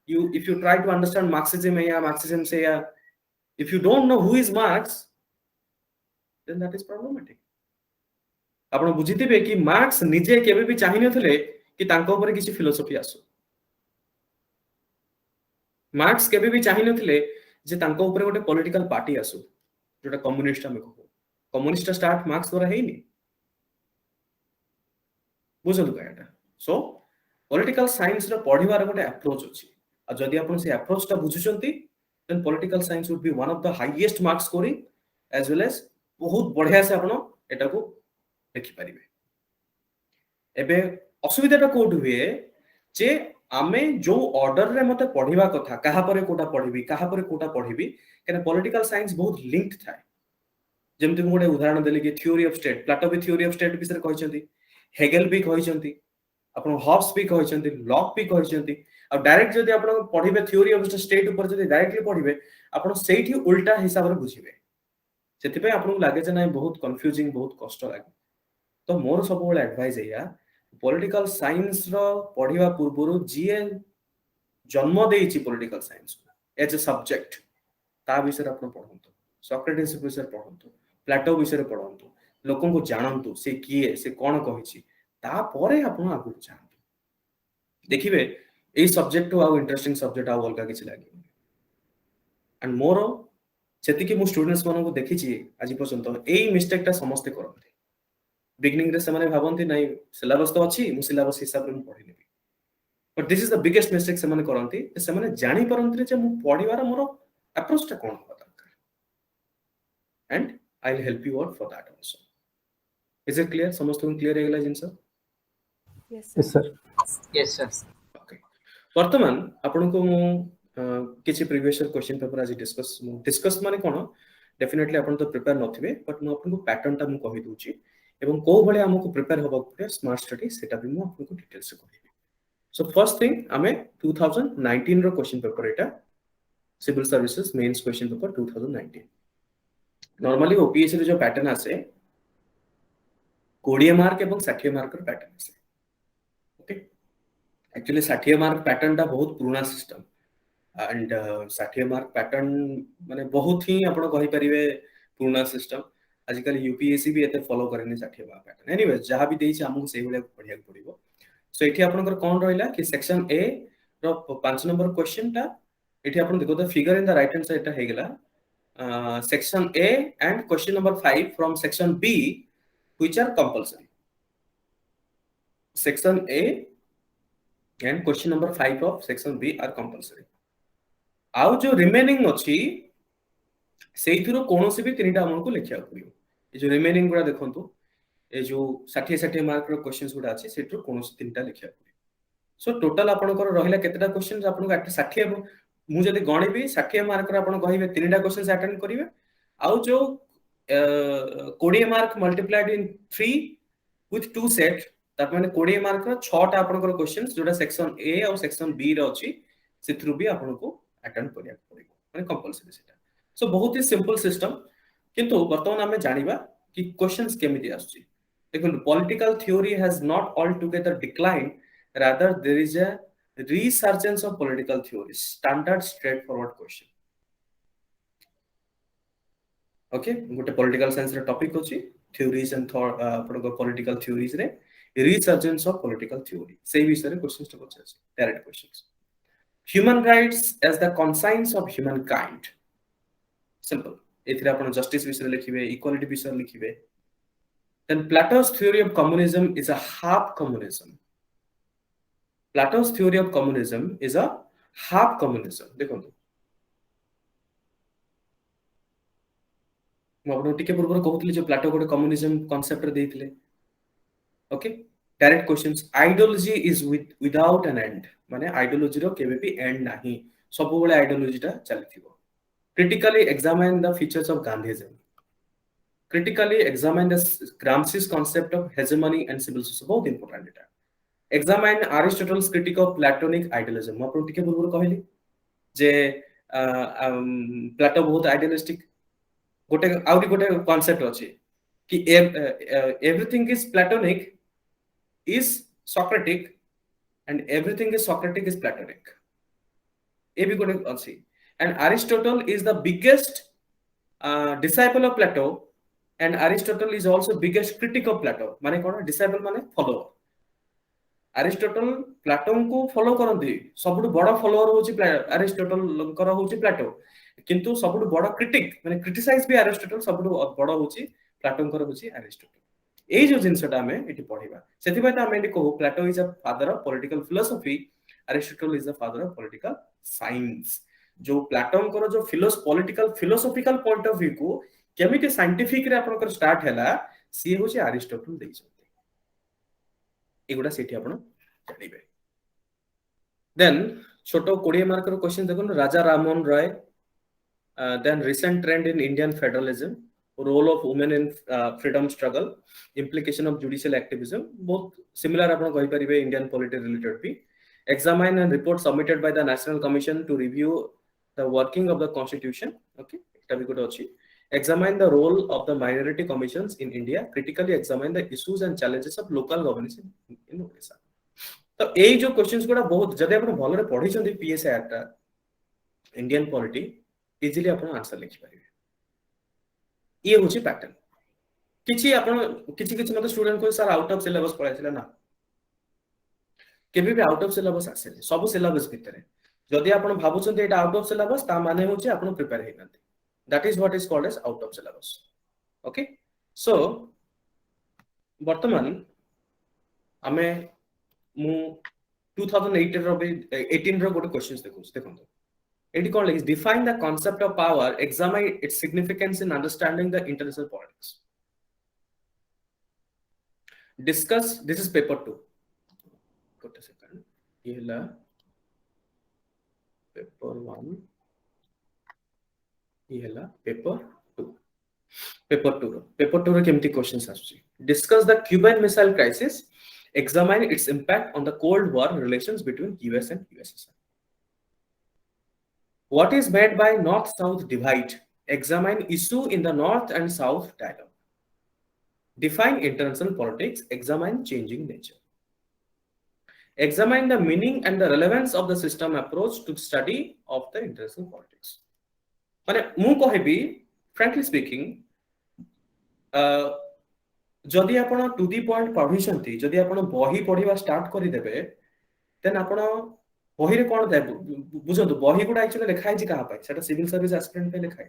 you if you try to understand marxism से या if you don't know who is Marx then that is problematic आपण बुझिथिबे कि मार्क्स निजे केबे भी चाहि नथिले कि तांको ऊपर किछि फिलोसॉफी आसु मार्क्स केबे भी चाहि नथिले जे तांको ऊपर गोटे पॉलिटिकल पार्टी आसु जोटा कम्युनिस्ट हम कहू कम्युनिस्ट स्टार्ट मार्क्स द्वारा हेइनी बुझलु काटा सो पॉलिटिकल साइंस रो पढिबार गोटे अप्रोच अछि आ जदि आपण से अप्रोच ता बुझुचंती then political science would be one of the highest marks scoring as well as बहुत बढ़िया से आपण एटा को देखि परिबे एबे असुविधाटा कोड हुए जे आमे जो ऑर्डर रे मते पढिबा कथा कहा परे कोटा पढिबी कहा परे कोटा पढिबी केना पॉलिटिकल साइंस बहुत लिंक्ड थाए जेमति को गोटे उदाहरण देले कि थ्योरी ऑफ स्टेट प्लेटो भी थ्योरी ऑफ स्टेट विषय कहिसंती हेगेल भी कहिसंती आपण हॉब्स भी कहिसंती लॉक भी कहिसंती आ डायरेक्ट जदि आपण पढिबे थ्योरी ऑफ स्टेट ऊपर जदि डायरेक्टली पढिबे आपण सेठी उल्टा हिसाब रे बुझिबे सेति पे आपण लागे जे नै बहुत कंफ्यूजिंग बहुत कष्ट लागे तो मोर सब बळे एडवाइस एया पॉलिटिकल साइंस रो पढिबा पूर्वरु जीए जन्म देइछि political science as a subject ता विषय आपण पढंतु सोक्रेटिस विषय पढंतु प्लेटो विषय पढंतु लोकन को जानंतु से किए से कोन कहिछि ता परे आपण आगु जानतु देखिबे ए सब्जेक्ट आ इंटरेस्टिंग सब्जेक्ट आ अलगा किछि लागि एंड मोर जति कि मु स्टूडेंट्स मानको देखिछि आज पर्यंत एई मिस्टेक ता समस्त करथि बिगिनिंग रे समाने भाबंती नै सिलेबस तो अछि मु सिलेबस हिसाब रे मु पढि लेबी but this is the biggest mistake समाने करंती समाने जानि परंती जे मु पढिबार मोर अप्रोच ता कोन होबा दरकार and I will help you out for that also is it clear समस्त क्लियर हेगला जिंस Yes, sir. Yes, sir. Okay वर्तमान आपन को मु किछि प्रीवियस क्वेश्चन पेपर आज डिस्कस माने कोन डेफिनेटली आपन तो प्रिपेयर नथिबे बट मु आपन को पैटर्न ता मु कहि दोछि एवं को भले हमको प्रिपेयर होबा पड़े स्मार्ट स्टडी सेटा भी मु आपन को डिटेल्स से कहबी सो फर्स्ट थिंग हमें 2019 रो क्वेश्चन पेपर एटा civil services mains question paper 2019 normally OPSC रे जो पैटर्न आसे 20 मार्क एवं 60 मार्क रो पैटर्न आसे ओके एक्चुअली 60 मार्क पैटर्न ता बहुत पुराना सिस्टम एंड 60 मार्क पैटर्न माने बहुत ही आपण कहि परिबे पुराना सिस्टम आजकल यूपीएससी भी एते फॉलो करेनी 60 मार्क पैटर्न एनीवे जहां भी देइछि हमहु सेहि भले पढिया पड़िबो सो एठी आपनकर कोन रहिला कि सेक्शन ए रो 5 नंबर क्वेश्चन ता एठी आपण देखो the figure in the right hand side ता हे गेला section A and question number 5 from section B which are compulsory section A and question number 5 of section B are compulsory आउ जो रिमेनिंग अछि सेइथिरो कोनोसी भी तीनटा हमको लिखिया पड़ियो ए जो रिमेनिंग गुडा देखंतु ए जो 60 मार्क रो क्वेश्चंस गुडा अछि सेट्रो कोनोसी तीनटा लिखिया पड़ियो सो टोटल आपनकर रहिला केतेटा क्वेश्चंस आपनको 60 मु जदी गणिबी 60 मार्क रो आपण कहिबे तीनटा क्वेश्चंस अटेंड करिवे आउ जो 20 mark multiplied in 3 with 2 set तार माने 20 मार्क रो 6 टा आपनकर क्वेश्चंस जोटा सेक्शन ए और सेक्शन बी रो अछि सेथरु भी आपनको अटेम्प्ट करिया पड़िबो माने कंपलसरी सेटा सो बहुत ही सिंपल सिस्टम किंतु वर्तमान हमें जानिबा कि क्वेश्चंस केमिति आछि देखो political theory has not all together decline rather there is a resurgence of political theories standard straightforward question okay गोटे पॉलिटिकल साइंस रे टॉपिक अछि थ्योरीज एंड थॉट आपनको पॉलिटिकल थ्योरीज रे रिसर्जेंस ऑफ पॉलिटिकल थ्योरी से विषय रे questions तो पछे direct questions human rights as the conscience of human kind simple एथिरे आपण जस्टिस विषय लिखिबे इक्वालिटी विषय लिखिबे then Plato's theory of communism is a half communism Plato's theory of communism is a half communism देखो मैं टिके पूर्व कहूतली जे प्लाटो गोटे कम्युनिज्म कांसेप्ट रे देथिले okay direct questions ideology is without an end माने आइडियोलॉजी रो केबे भी एंड नाही सब बेले आइडियोलॉजी टा चलथिबो critically examine the features of Gandhism critically examine the Gramsci's concept of hegemony and civil society बहुत important Etah examine Aristotle's critique of Platonic idealism मैं टिके पूर्व कहली जे प्लाटो बहुत आइडियलिस्टिक गोटे आउरी गोटे कांसेप्ट अछि कि everything is Platonic is Socratic and everything is Socratic is Platonic ए भी गोटे अछि and Aristotle is the biggest disciple of Plato and Aristotle is also biggest critic of Plato माने कोन disciple माने follower Aristotle प्लाटो को follow करंती सबुठ बड़ follower होची Aristotle कर होची प्लाटो किंतु सबुठ बड़ क्रिटिक माने क्रिटिसाइज भी Aristotle सबुठ बड़ होची प्लाटो कर होची Aristotle एई जो जिंसटा हमें एटी पढिबा सेति पय त हमें एटी कहू Plato is a father of political philosophy Aristotle is the father of political science जो प्लाटो कर जो political philosophical point of view को केमिति साइंटिफिक रे आपन कर स्टार्ट हैला सी होची Aristotle देई एगुडा सेठी आपण जानिबे देन छोटो 20 मार्क रो क्वेश्चन देखो Raja Rammohan Roy then recent trend in Indian federalism role of women in freedom struggle implication of judicial activism बहुत सिमिलर आपण कहि परिबे इंडियन पॉलिटी रिलेटेड भी examine and report submitted by the national commission to review the working of the constitution okay एटा भी good अछि examine the role of the minority commissions in India critically examine the issues and challenges of local governance in Odisha तो ए जो questions गुडा बहुत जदे आपण भलरे पढि छथि पीएसआई आटा इंडियन पॉलिटी इजीली आपण आंसर लिखि परिबे ये होची पैटर्न किछि आपण किछि किछि मते स्टूडेंट को सर आउट ऑफ सिलेबस पढाइसिला ना केबे भी आउट ऑफ सिलेबस आसे सब सिलेबस भितरे जदि आपण भाबुछन एटा आउट ऑफ सिलेबस ता माने होची आपण प्रिपेयर हे नथि that is what is called as out of syllabus okay so वर्तमान आमे मु 2018 रो 18 रो गोटे क्वेश्चंस देखो एटी कोन लिखिस define the concept of power examine its significance in understanding the international politics discuss this is paper 2 गोटे सेकंड ये हला पेपर 1 ये हला पेपर 2 रो केमती क्वेश्चंस आछी discuss the Cuban missile crisis examine its impact on the cold war relations between US and USSR what is meant by north south divide examine issue in the north and south dialogue define international politics examine changing nature examine the meaning and the relevance of the system approach to study of the international politics माने मु कहबी frankly speaking जदि आपण to the point पढिसंती जदि आपण बही पढिबा start करि देबे देन आपण बही रे कोन दे बुझंतु बही गुडा एक्चुअली लिखा है कहा पाए सेटा सिविल सर्विस एस्पिरेंट पे लिखा है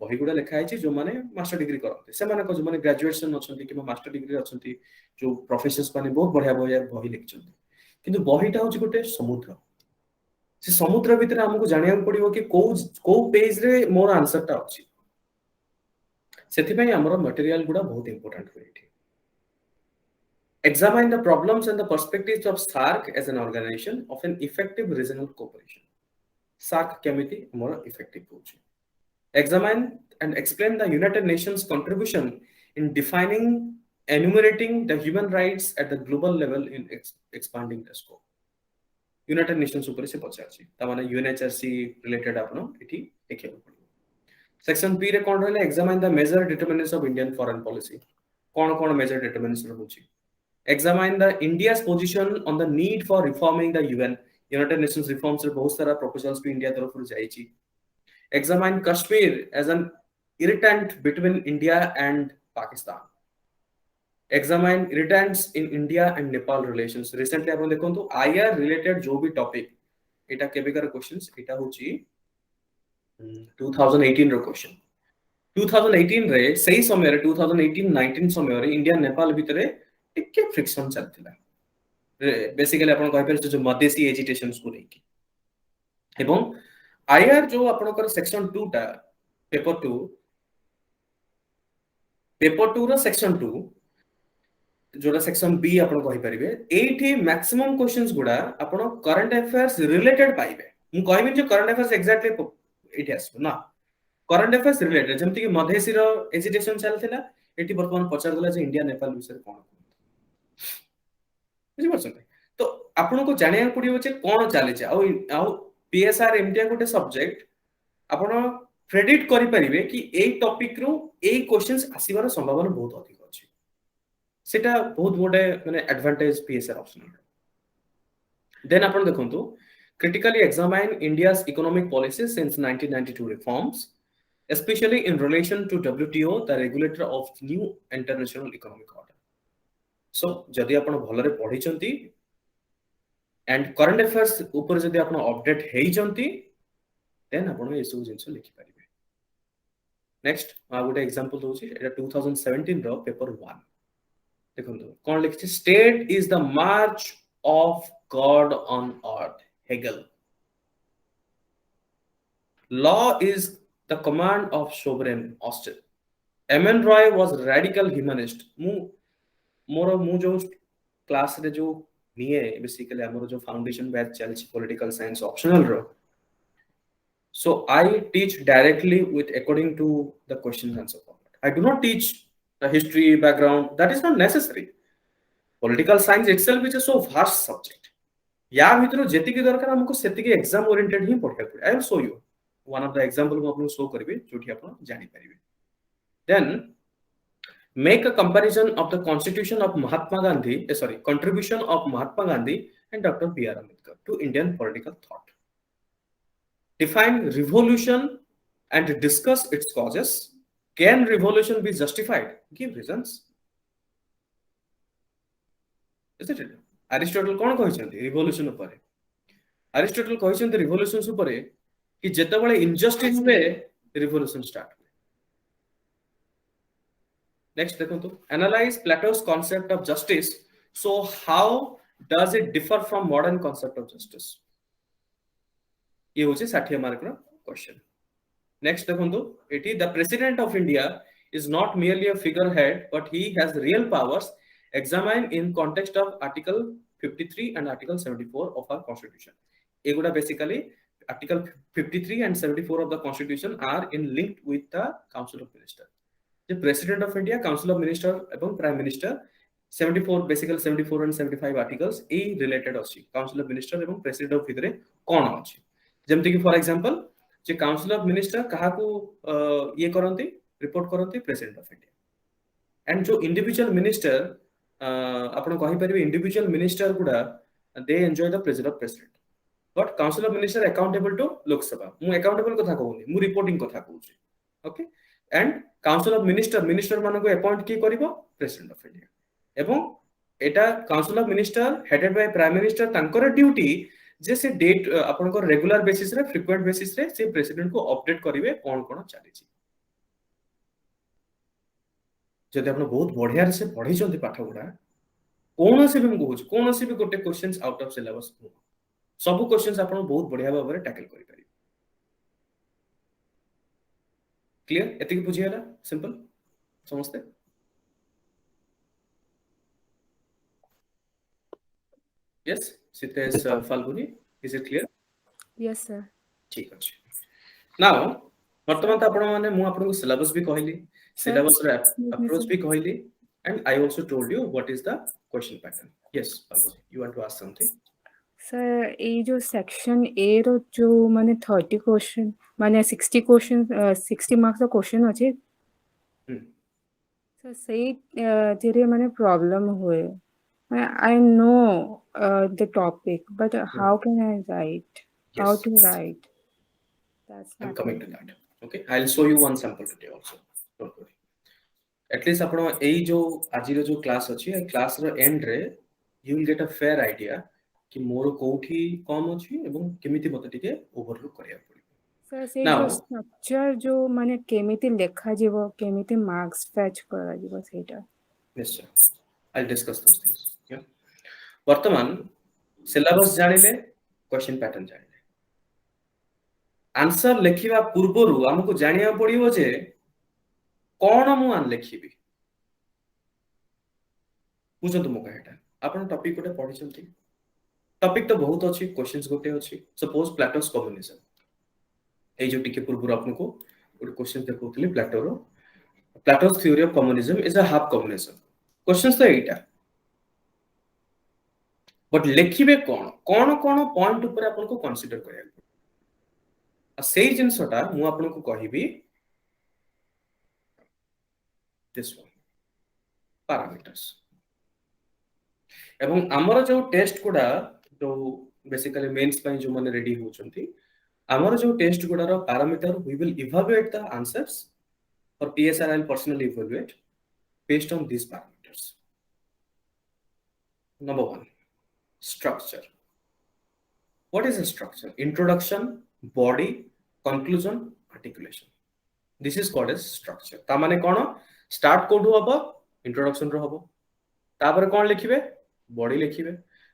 बही गुडा लिखा है जो माने मास्टर डिग्री करते से माने को जो माने ग्रेजुएशन अछंती कि मास्टर डिग्री अछंती जो प्रोफेसर्स माने बहुत बढ़िया बढ़िया बही लिखचंती किंतु बहीटा होची गोटे समुद्र से समुद्र भीतर हमको जानिया पड़िबो कि को पेज रे मोर आंसर ता अछि सेति पय हमरो मटेरियल गुडा बहुत important होइठी examine the problems and the perspectives of SAARC as an organization of an effective regional cooperation SAARC केमिति मोर इफेक्टिव होछि examine and explain the United Nations contribution in defining enumerating the human rights at the global level in expanding the scope. United Nations ऊपर से पचारछि ता माने UNHRC related आपनो एठी देखियो section B रे कोन रहले examine the major determinants of Indian foreign policy कोन कोन मेजर डिटरमिनेंट्स रहउछि examine the India's position on the need for reforming the UN United Nations reforms रे बहुत सारा प्रपोजल्स भी इंडिया तरफ जाईछि examine Kashmir as an irritant between India and Pakistan examine irritants in India and Nepal relations. Recently आपण देखंतु IR related जो भी टॉपिक एटा केबेकर क्वेश्चंस एटा होची 2018 रो क्वेश्चन 2018 रे सही समय रे 2018-19 समय रे इंडिया नेपाल भितरे टिके फ्रिक्शन चलथिला बेसिकली आपण कहै पर जो मधेसी एजिटेशंस को लेके एवं IR जो आपनकर सेक्शन 2 टा पेपर 2 रो सेक्शन 2 जोड़ा सेक्शन बी आपण कहि परिबे एठी मैक्सिमम क्वेश्चंस गुडा आपण करंट अफेयर्स रिलेटेड पाइबे मु कहबिन जे करंट अफेयर्स एग्जैक्टली एठी आसो ना करंट अफेयर्स रिलेटेड जेमति कि मधेसी रो एजिटेशन चलथिला एठी वर्तमान पचार गला जे इंडिया नेपाल विषय कोन बुझि परछन तो आपण को जानिया पडियो जे कोन चले जे आ पीएसआर एमटीआ गोटे सब्जेक्ट आपण प्रेडिक्ट करि परिबे कि एई टॉपिक रो एई क्वेश्चंस आसीबार संभावना बहुत अधिक अछि सेटा बहुत बड़े माने एडवांटेज पीएसआर ऑप्शनल देन आपण देखंतु critically examine India's economic policies since 1992 reforms especially in relation to WTO the regulator of new international economic order so जदि आपण भलरे पढि चंती एंड करंट अफेयर्स ऊपर जदि आपण अपडेट हेइ चंती देन आपण ए सब जिंस लिखि परिबे नेक्स्ट आ गोटे एग्जांपल दोछि एटा 2017 रो पेपर 1 देखंतु कोन लिखछि state is the march of God on earth Hegel law is the command of sovereign Austin MN Roy was radical humanist मु जो क्लास रे जो निये बेसिकली हमर जो फाउंडेशन बैच चलछि पॉलिटिकल साइंस ऑप्शनल रो so I teach directly with according to the question answer format I do not teach the history background that is not necessary political science itself is a so vast subject या भितर जेति के दरकार हमको सेति के exam oriented ही पढ़े पड़े I will show you one of the example हम आपको शो करबे जोठी आपण जानि परिबे then make a comparison of the constitution of Mahatma Gandhi contribution of Mahatma Gandhi and Dr. B.R. Ambedkar to Indian political thought define revolution and discuss its causes can revolution be justified give reasons is it Aristotle कोन कहिसंती revolution ऊपर Aristotle कहिसंती revolutions ऊपर कि जेतेबेले injustice पे revolution start next देखो to analyze Plato's concept of justice so how does it differ from modern concept of justice ये होचे 60 मार्क रो क्वेश्चन नेक्स्ट देखो तो eighty the president of India is not merely a figurehead but he has real powers examined in context of article 53 and article 74 of our constitution eguda basically article 53 and 74 of the constitution are in linked with the council of minister the president of India council of minister এবং prime minister 74 basically 74 and 75 articles a related अछि council of minister এবং president of भितरे कोन अछि जेमति कि for example जे council of minister कहा को ये करंती रिपोर्ट करंती प्रेसिडेंट ऑफ इंडिया एंड जो इंडिविजुअल मिनिस्टर आपण कहि परिबे इंडिविजुअल मिनिस्टर गुडा they enjoy the presence of president but council of minister accountable to Lok Sabha मु अकाउंटेबल कथा कहूनी मु रिपोर्टिंग कथा कहूची okay and council of minister माने को अपॉइंट की करिवो प्रेसिडेंट ऑफ इंडिया एवं एटा council of minister headed by prime minister तांकर ड्यूटी जे से डेट आपन को रेगुलर बेसिस रे फ्रीक्वेंट बेसिस रे से प्रेसिडेंट को अपडेट करिवे कोन कोन चली छी जदि आपन बहुत बढ़िया से पढि चंती पाठ गुडा कोन से भी कहूछ कोन से भी गोटे क्वेश्चंस आउट ऑफ सिलेबस सब क्वेश्चंस आपन बहुत बढ़िया भाबरे टैकल करि पारि क्लियर एति की बुझियाला सिंपल समझते yes Sitesh Falguni is it clear yes sir ठीक अछि now वर्तमान त आपण माने मु आपण को सिलेबस भी कहली सिलेबस रे अप्रोच भी कहली and I also told you what is the question pattern. Yes, Parvati, you want to ask something? Sir ये जो सेक्शन ए रो जो माने 30 क्वेश्चन माने 60 क्वेश्चन 60 मार्क्स क्वेश्चन अच्छे Hmm. सर सही धीरे माने प्रॉब्लम हुए I know the topic, but how can I write? How Yes, to write? That's I'm not coming to that. Okay, I'll show you one sample today also. Don't worry. At least ଆପଣ ଏଇ ଯୋଉ ଆଜିର ଯୋଉ class ଅଛି ଏ କ୍ଲାସ୍ର ଏଣ୍ଡରେ you will get a fair idea କି ମୋର କୋଉଠି କମ ଅଛି ଏବଂ କେମିତି ମତେ ଟିକେ ଓଭରଲୁକ୍ କରିବାକୁ ପଡିବ। सर से Now, जो स्ट्रक्चर जो माने केमिति लेखा जीवो केमिति मार्क्स फैच करा जीवो सेटा निश्चय I'll discuss those things. Yeah. वर्तमान सिलेबस जानिले क्वेश्चन पैटर्न जानिले आंसर लेखिबा पूर्वरु हमको जानिया पड़िबो जे कोन मु आन लेखिबी बुझंतु मो कहेटा आपण टॉपिक गोटे पढिसंती टॉपिक तो बहुत अछि क्वेश्चंस गोटे अछि सपोज प्लेटोस कम्युनिज्म ए जो टिके पूर्वरु आपनको गोटे क्वेश्चन देखौतली प्लेटोरो Plato's theory of communism is a half communism questions तो एटा बट लेखिबे कोन कोन कोन पॉइंट ऊपर आपनको कंसीडर करिया आ सेही जिंसटा मु आपनको कहिबी दिस वन पैरामीटर्स एवं हमर जो टेस्ट गुडा जो बेसिकली मेंस ପାଇଁ जो माने रेडी होचंती हमर जो टेस्ट गुडार parameter we will evaluate the answers और PSR will personally evaluate based on these parameters. Number 1, structure. What is a structure? Introduction, body, conclusion, articulation. This is called as structure. ता माने कोन start कोठु हबो introduction रो हबो तापर कोन लिखिबे body लिखिबे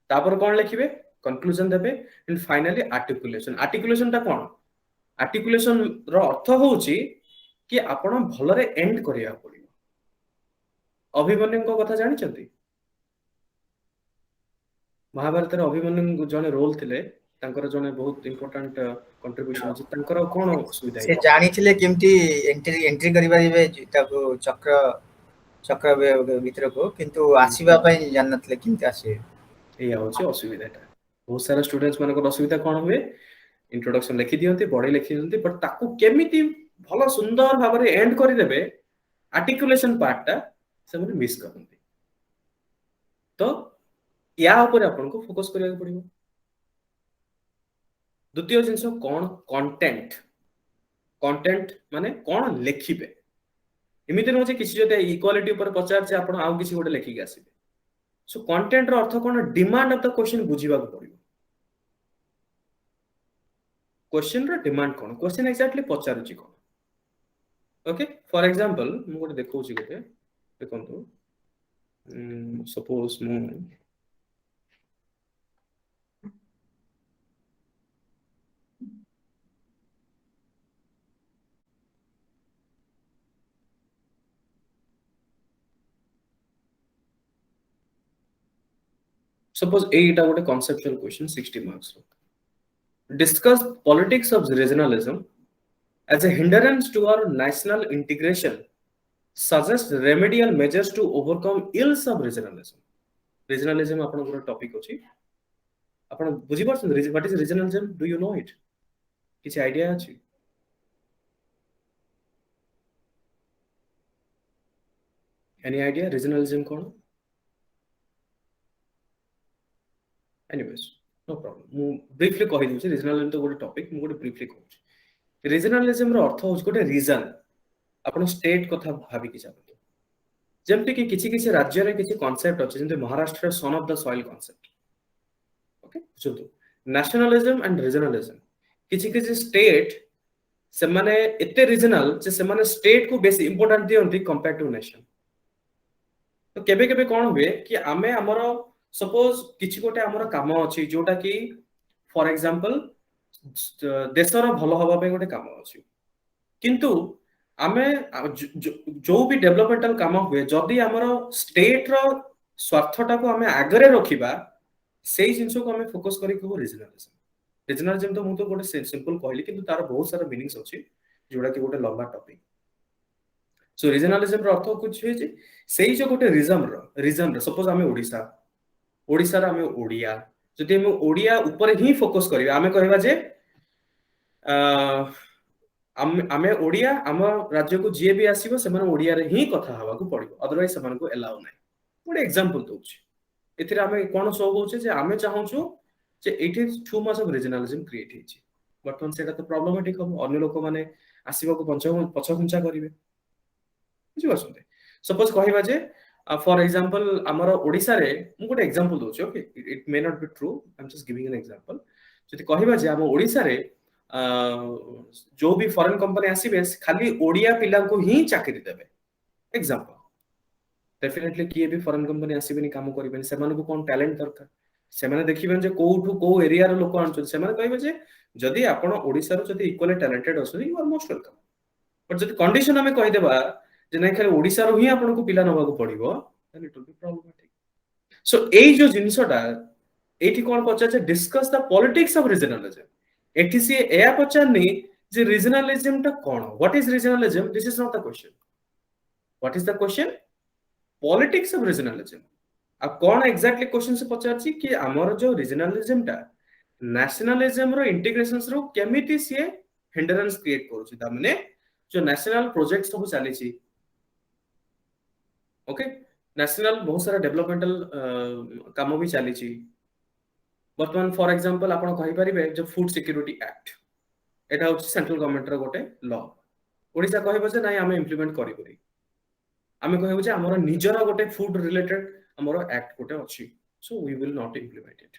तापर कोन लिखिबे conclusion देबे and finally articulation articulation ता कोन articulation रो अर्थ होउची कि आपण भलरे एंड करिया पड़िबो अभिमन्यु को कथा जानि चंती महाभारत रे अभिमन्यु जने रोल थिले तांकर जने बहुत इंपोर्टेंट कंट्रीब्यूशन अछि तांकर कोन सुविधा से जानी थिले केमती एंट्री एंट्री करिबा दिबे ताको चक्र चक्र भीतर को किंतु आसीबा पई जाननतले केमती आसी एया होछि असुविधाटा बहुत सारा स्टूडेंट्स मानकर असुविधा कोन हुए इंट्रोडक्शन लिखि दियंती बॉडी लिखि दियंती बट ताकू केमिति भलो सुंदर भाबरे एंड करि देबे आर्टिकुलेशन पार्ट टा से माने मिस करंती तो या ऊपर आपन को फोकस करिया पड़िबो द्वितीय जिंस कोन कंटेंट कंटेंट माने कोन लिखिबे एमिति न जे किसी जते इक्वालिटी ऊपर पचार जे आपन आउ किसी गोटे लिखि के आसीबे सो कंटेंट रो अर्थ कोन डिमांड ऑफ द क्वेश्चन बुझिबा को पड़िबो क्वेश्चन रो डिमांड कोन क्वेश्चन एक्जेक्टली पचारुची कोन ओके फॉर एग्जांपल मु गोटे देखौची गोटे देखंतु सपोज मु suppose एटा गोटे conceptual question 60 marks discuss politics of regionalism as a hindrance to our national integration suggest remedial measures to overcome ills of regionalism regionalism आपण गोटे टॉपिक अछि आपण बुझि परछन what is regionalism do you know it किछ idea अछि any idea regionalism कोन anyways no problem मु briefly कहि दिउ regionalism तो गोटे टॉपिक मु गोटे ब्रीफली कहू regionalism रो अर्थ होछ गोटे रीजन आपण स्टेट कथा भाबी कि जाबो जेमति कि किछि राज्य रे किछि कांसेप्ट अछि जेमति Maharashtra son of the soil concept okay बुझतो नेशनलिज्म एंड रीजनलिज्म किछि स्टेट से माने एते रीजनल जे से माने स्टेट को बेसी इंपोर्टेंट दियंती कंपेयर टू नेशन तो केबे केबे कोन हुए कि आमे हमरो सपोज किछि गोटे हमरो काम अछि जोटा कि फॉर एग्जांपल देशर भलो हबा पे गोटे काम अछि किंतु आमे जो भी डेवलपमेंटल काम हुए जदि हमरो स्टेट रो स्वार्थटा को आमे आगरे रखिबा सेही जिंसो को आमे फोकस करी को रीजनलिज्म रीजनलिज्म तो मु तो गोटे सिंपल कहली किंतु तार बहुत सारा मीनिंग्स अछि जोडा कि गोटे लंबा टॉपिक सो रीजनालिज्म रो अर्थ कुछ है जे सेही जो गोटे रीजन रो सपोज आमे ओडिसा रे आमे ओडिया जदि हम ओडिया ऊपर ही फोकस करिया आमे कहबा जे आमे ओडिया आम राज्य को जी भी आसीबो से माने ओडिया रे ही कथा हवा को पड़िबो अदरवाइज से माने को अलाउ नै गोटे एग्जांपल दोछि एथिरे आमे कोन सो होउछे जे आमे चाहूछु जे it is too much of regionalism create हेछि बर्तमान सेटा तो प्रॉब्लमेटिक हम अन्य लोक माने आसीबा को पछखुंचा करिवे बुझि बसुते सपोज कहबा जे फॉर एग्जांपल हमर ओडिसा रे मु गोटे एग्जांपल दोछि okay it may not be true I am just giving an example जति कहबा जे हम ओडिसा रे जो भी फॉरेन कंपनी आसीबे खाली ओडिया पिला को ही चाकरी देबे एग्जांपल डेफिनेटली किए भी फॉरेन कंपनी आसीबेनी काम करिबेनी से माने को कोन टैलेंट दरकार से माने देखिबेन जे कोठु को एरिया रो लोक आनछन से माने कहबे जे जदि आपण ओडिसा रो जदि इक्वली टैलेंटेड असो you are most welcome but जदि कंडीशन हमें कहि देबा जे नै खाली ओडिसा रो ही आपण को पिला नबा को पड़िबो then it will be problematic so एई जो जिंसटा एठी कोन पचा जे discuss the politics of regionalism एठी से एया पचारनी जे रीजनलिज्म टा कोन what is regionalism this is not the question what is the question politics of regionalism आ कौन एग्जैक्टली क्वेश्चन से पचारछि कि हमर जो रीजनलिज्म टा नेशनलिज्म रो इंटीग्रेशंस रो केमिति से हिंडरेंस क्रिएट करूछि ता माने जो नेशनल प्रोजेक्ट्स सब चली छी ओके नेशनल बहुत सारा डेवलपमेंटल काम भी चली छी वर्तमान फॉर एग्जांपल आपण कहि परिबे जो फूड सिक्योरिटी एक्ट एटा होछि सेंट्रल गवर्नमेंट रो गोटे लॉ ओडिसा कहबो जे नाही हमें इंप्लीमेंट करि करी आमे कहबो जे हमर निजरा गोटे फूड रिलेटेड हमर एक्ट गोटे अछि so we will not implement it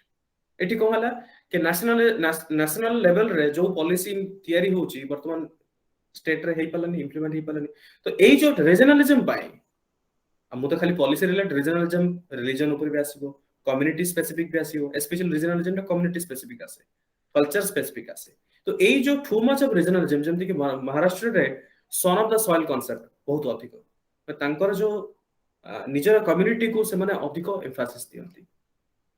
एठी कहला कि नेशनल लेवल रे जो पॉलिसी तयारी होछि वर्तमान स्टेट रे हेई पलनी इंप्लीमेंट हेई पलनी तो एई जो रीजनलिज्म पाई हम तो खाली पॉलिसी रिलेटेड रीजनलिज्म रिलीजन ऊपर भी आसीबो कम्युनिटी स्पेसिफिक भी आसीबो स्पेशल रीजनलिज्म टा कम्युनिटी स्पेसिफिक आसे कल्चर स्पेसिफिक आसे तो एई जो टू मच ऑफ रीजनलिज्म जेमति कि महाराष्ट्र रे सन ऑफ द सॉइल कांसेप्ट बहुत अधिक तांकर जो निजर कम्युनिटी को से माने अधिक एम्फासिस दियंती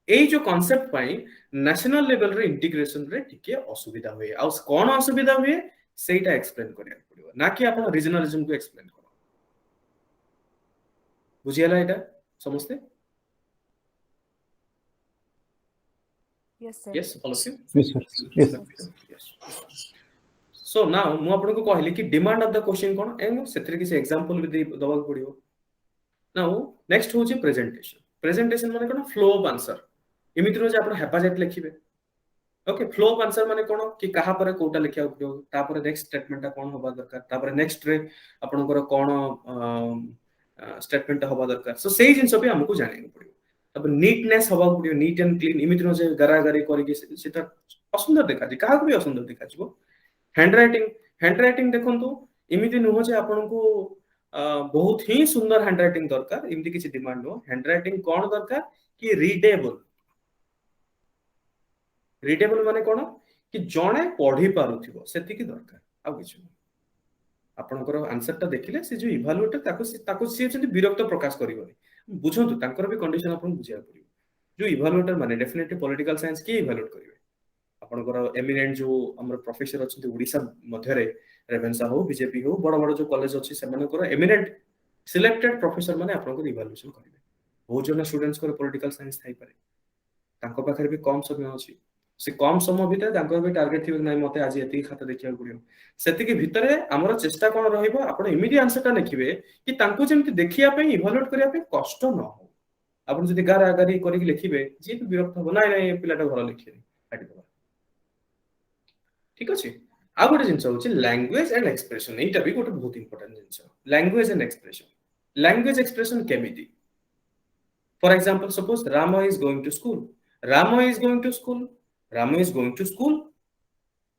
एई जो कांसेप्ट पाई नेशनल लेवल रे इंटीग्रेशन रे टिके असुविधा होय आ कोन असुविधा होय सेटा एक्सप्लेन करिया पड़िबो ना कि आपण रीजनलिज्म को एक्सप्लेन करो बुझियला एटा समझते Yes, sir. yes all of you Yes, sir. Yes. so now मु आपण को कहली कि डिमांड ऑफ द क्वेश्चन कोन ए सेथरे किसी एग्जांपल भी दबा पड़िबो नाउ नेक्स्ट होची प्रेजेंटेशन माने कोन फ्लो ऑफ आंसर एमिति रो जे आपण हेपाजेट लिखिबे ओके फ्लो ऑफ आंसर माने कोन कि कहा पर कोटा लिखिया पड़िबो ता पर नेक्स्ट स्टेटमेंट कोन होबा दरकार ता पर नेक्स्ट रे आपनकर कोन स्टेटमेंट होबा दरकार सो सेही जिंस भी हमको जाने को पड़िबो तब नीटनेस होबा पड़िबो नीट एंड क्लीन एमिति रो जे गरागरी करिके सेटा असुंदर देखा जे काहा भी असुंदर देखा जिवो हैंडराइटिंग देखंतु एमिति नुहो जे आपनको बहुत ही सुंदर हैंडराइटिंग दरकार एमिति किछि डिमांड हो हैंडराइटिंग कोन दरकार कि रीडेबल माने कोन कि जणे पढी पारुथिबो सेति की दरकार आ किछु आपनकर आंसर ता देखिले से जो इवैल्यूएटर ताको से जति विरक्त प्रकाश करिवनी बुझंतु तांकर भी कंडीशन आपन बुझिया पड़िबो जो इवैल्यूएटर माने डेफिनेटली पॉलिटिकल साइंस की इवैल्यूएट करिवे आपनकर एमिनेंट जो हमर प्रोफेसर अछि ओडिसा मध्य रे रेवेन्सा हो बीजेपी हो बड़ बड़ जो कॉलेज अछि से मानकर एमिनेंट सिलेक्टेड प्रोफेसर माने आपनकर इवैल्यूएशन करिवे बहुत जन स्टूडेंट्स को पॉलिटिकल साइंस थाई पारे तांको पाखर भी कम समय अछि से कम समय भितर तांको भी टारगेट थिबे नै मते आज एति खाता देखिया गुडियो सेति के भितरे हमर चेष्टा कोन रहइबो आपण इमीडिएट आंसर ता लिखिबे कि तांको जेमति देखिया पे इवैल्यूएट करिया पे कष्ट न हो आपण जदि गारागारी करि लिखिबे जे भी विरक्त हो नै नै पिलाटा घर लिखिबे काटि दबा ठीक अछि आ गोटे जिंस होछि लैंग्वेज एंड एक्सप्रेशन एटा भी गोटे बहुत इंपोर्टेंट जिंस लैंग्वेज एंड एक्सप्रेशन केमिति for example suppose Rama is going to school Rama is going to school Rama is going to school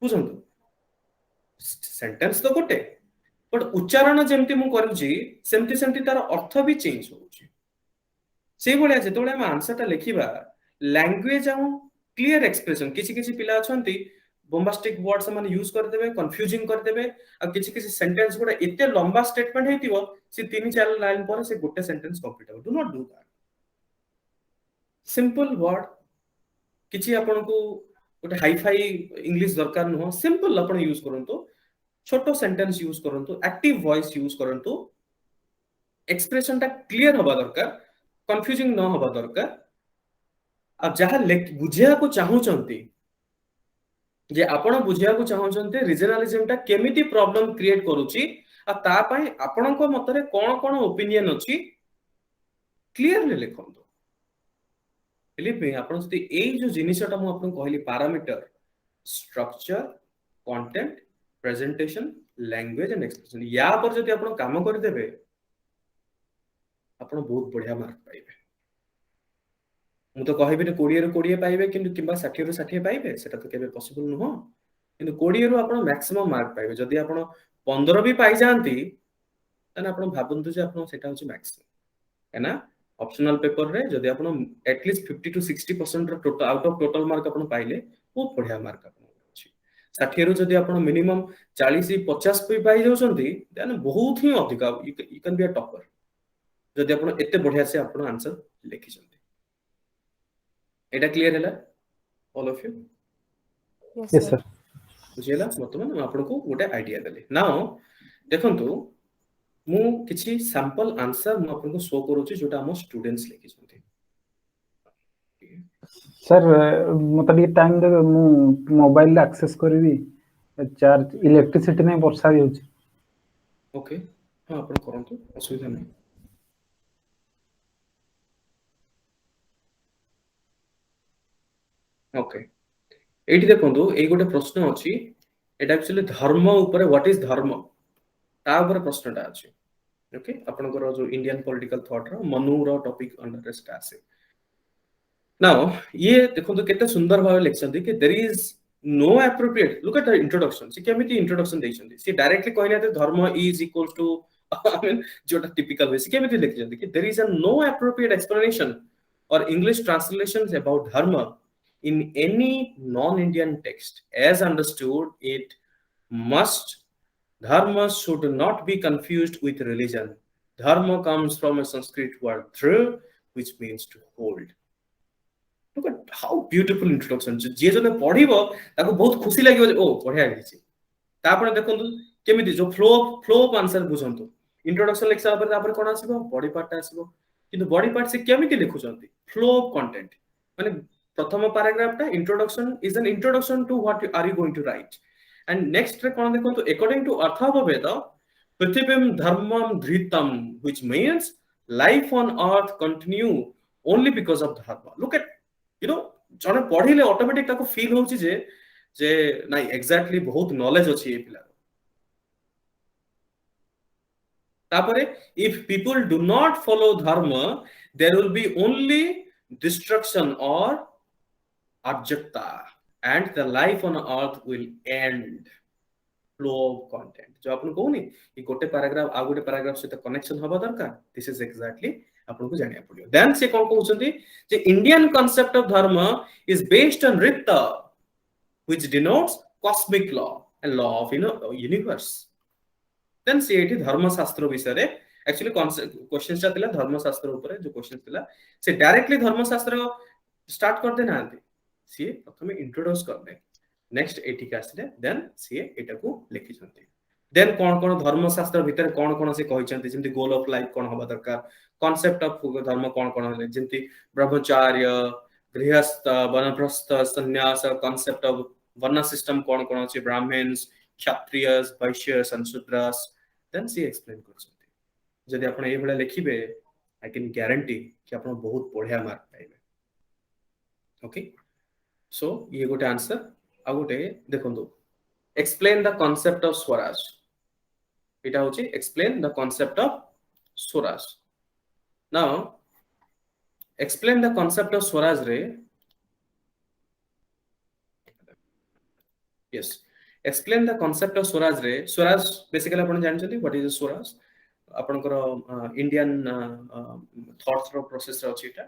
बुझंतु सेंटेंस तो गोटे बट उच्चारण जेमति मु करूची सेमति तार अर्थ भी चेंज होउची से बोले जेतोले हम आंसर ता लिखिबा लैंग्वेज आ क्लियर एक्सप्रेशन किछि पिला अछंती बोम्बास्टिक वर्ड्स माने यूज कर देबे कंफ्यूजिंग कर देबे आ किछि सेंटेंस गुडा एते लंबा स्टेटमेंट हेतिबो से 3-4 लाइन पर से गोटे सेंटेंस कंप्लीट हो do not do that simple word किछि आपन को गोटे हाई फाई इंग्लिश दरकार न सिंपल अपन यूज करंतु छोटो सेंटेंस यूज करंतु एक्टिव वॉइस यूज करंतु एक्सप्रेशन टा क्लियर हबा दरकार, कंफ्यूजिंग न हबा दरकार। आ जहा बुझिया को चाहूचंती जे आपण बुझिया को चाहूचंती रीजनलिज्म टा केमिति प्रॉब्लम क्रिएट करूची आ ता पई आपणको मतरे कोन कोन ओपिनियन अछि क्लियरली लिखंतु। बिलीव मी, आपण जति एई जो जिनिसटा मु आपन कहली parameter structure, content, presentation, language and expression, या पर जति आपण काम कर देबे आपण बहुत बढ़िया मार्क पाइबे। मु तो कहबी 20 रु 20 पाइबे किंतु किबा 60 रु 60 पाइबे सेटा तो केबे पॉसिबल नुह, किंतु 20 रु आपण मैक्सिमम मार्क पाइबे। जदि आपण 15 भी पाइ जानती तने आपण भाबंतु जे आपण सेटा होची मैक्सिमम, है ना। ऑप्शनल पेपर रे जदि आपण एटलीस्ट 50 to 60% रो total out of total mark आपण पाइले बहुत बढ़िया मार्क आपण अछि। 60 रु जदि आपण मिनिमम 40 50 भी पाइ जाउछंती देन बहुत ही अधिक you can be a topper जदि आपण एते बढ़िया से आपण आंसर लिखि छंती। एटा क्लियर हैला all of you? Yes, Yes, sir. sir. बुझियला वर्तमान मैं आपको गोटे आइडिया देली। नाउ देखंतु मु किछि सैंपल आंसर मु आपको शो करूची जोटा हम स्टूडेंट्स लिखि छंती। सर मत टाइम देबे मु मोबाइल एक्सेस करबी, चार्ज इलेक्ट्रिसिटी नै वर्षा होउची। ओके, हां आपण करंतु, असुविधा नहीं। ओके, एठी देखंतु एई गोटे प्रश्न अछि, एटा एक्चुअली धर्म ऊपर व्हाट इज धर्म ता ऊपर प्रश्नटा अछि। ओके, आपनकर जो इंडियन पॉलिटिकल थॉट रो मनु रो टॉपिक अंडर रेस्ट आसे। नाउ ये देखंतु केते सुंदर भाव लिखछंती कि there is no appropriate, look at the introduction. सी केमिति इंट्रोडक्शन देछंती, सी डायरेक्टली कहले ते dharma is equals to I mean जोटा टिपिकल वे सी केमिति लिखछंती कि there is a no appropriate explanation or English translations about dharma in any non-Indian text. As understood, it must, dharma should not be confused with religion. Dharma comes from a Sanskrit word dhru, which means to hold. Look at how beautiful introduction. जे जने पढ़िबो ताको बहुत खुशी लागियो जे ओ पढ़िया लिखिछि। तापर देखंतु केमिति जो flow of answer बुझंतु। इंट्रोडक्शन लेक्चर पर तापर कोन आसीबो, बॉडी पार्ट आसीबो, किंतु बॉडी पार्ट से केमिति लिखुचंती फ्लो ऑफ कंटेंट माने प्रथम पैराग्राफ टा introduction is an introduction to what are you going to write and next रे कोन देखंतु अकॉर्डिंग टू अर्थावभेद पृथिवीम धर्मम धृतम which means life on earth continue only because of dharma. Look at you know जने पढिले ऑटोमेटिक ताको फील होची जे नाही एग्जैक्टली बहुत नॉलेज अछि ए पिला। तापरे if people do not follow dharma there will be only destruction or abjecta and the life on earth will end। flow of content जो आपन कहूनी ये गोटे पैराग्राफ आ गोटे पैराग्राफ से कनेक्शन हबा दरकार, दिस इज एक्जेक्टली आपन को जानिया पड़ियो। देन से कोन कहउछंती जे Indian concept of dharma is based on rta which denotes cosmic law and law of universe। Then से एठी धर्मशास्त्र विषय रे एक्चुअली क्वेश्चनस थिला धर्मशास्त्र ऊपर जो क्वेश्चन थिला से डायरेक्टली धर्मशास्त्र स्टार्ट कर देना आंती सी प्रथमे इंट्रोड्यूस कर दे, नेक्स्ट एठी का आसले देन सी एटा को लिखि छंती। देन कोन कोन धर्मशास्त्र भीतर कोन कोन से कहि छंती जेंति गोल ऑफ लाइफ कोन होबा दरकार, कांसेप्ट ऑफ धर्म कोन कोन हले जेंति ब्रह्मचर्य, grihastha, vanaprastha, sannyasa, concept of varna system कोन कोन अछि, ब्राह्मण्स, क्षत्रियस, वैश्यस एंड शूद्रस। देन सी एक्सप्लेन करछंती। जदि आपण ए भले लिखिबे आई कैन गारंटी कि आपण बहुत बढ़िया मार्क पाइबे। ओके, सो ये गोटे आंसर आ गोटे देखंतु explain the concept of swaraj. एटा होची explain the concept of swaraj. Now explain the concept of swaraj रे yes explain the concept of swaraj रे स्वराज बेसिकली आपण जानछथि व्हाट इज स्वराज आपनकर इंडियन थॉट्स रो प्रोसेस रो छिटा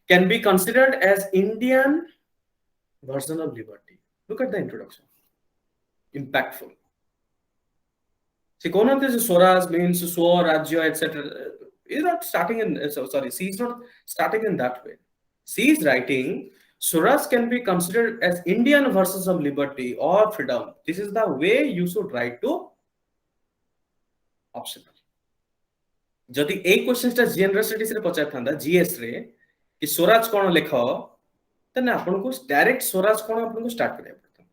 can be considered as Indian version of liberty। look at the introduction, impactful। see konante je swaraj means swarajya etc is not starting in sorry she is not starting in that way। she is writing swaraj can be considered as Indian versions of liberty or freedom। this is the way you should write to optional। जदि ए क्वेश्चनटा general studies रे पचार थांदा GS रे कि स्वराज कोन लेख तने आपन को direct Swaraj कोन आपन को स्टार्ट करे पड़ता।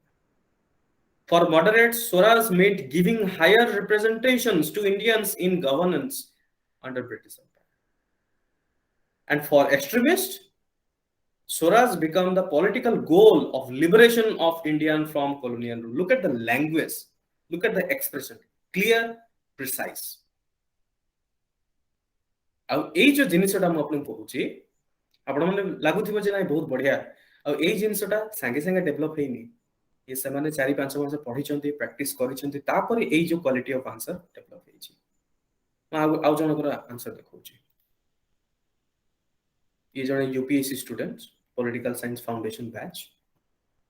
For moderates Swaraj meant giving higher representations to Indians in governance under British Empire, and for extremists Swaraj become the political goal of liberation of Indian from colonial rule. Look at the language, look at the expression, clear, precise. आ ए जो जिनिसटा म आपन कहूची आपण माने लागुथिबो जे नाही बहुत बढ़िया आ ए जिनिसटा संगे संगे डेवलप हेनी ये से माने 4-5 वर्ष पढी चंती प्रैक्टिस करि चंती तापर ए जो क्वालिटी ऑफ आंसर डेवलप हेची। आ जनकर आंसर देखौची ये जने UPSC students political science foundation batch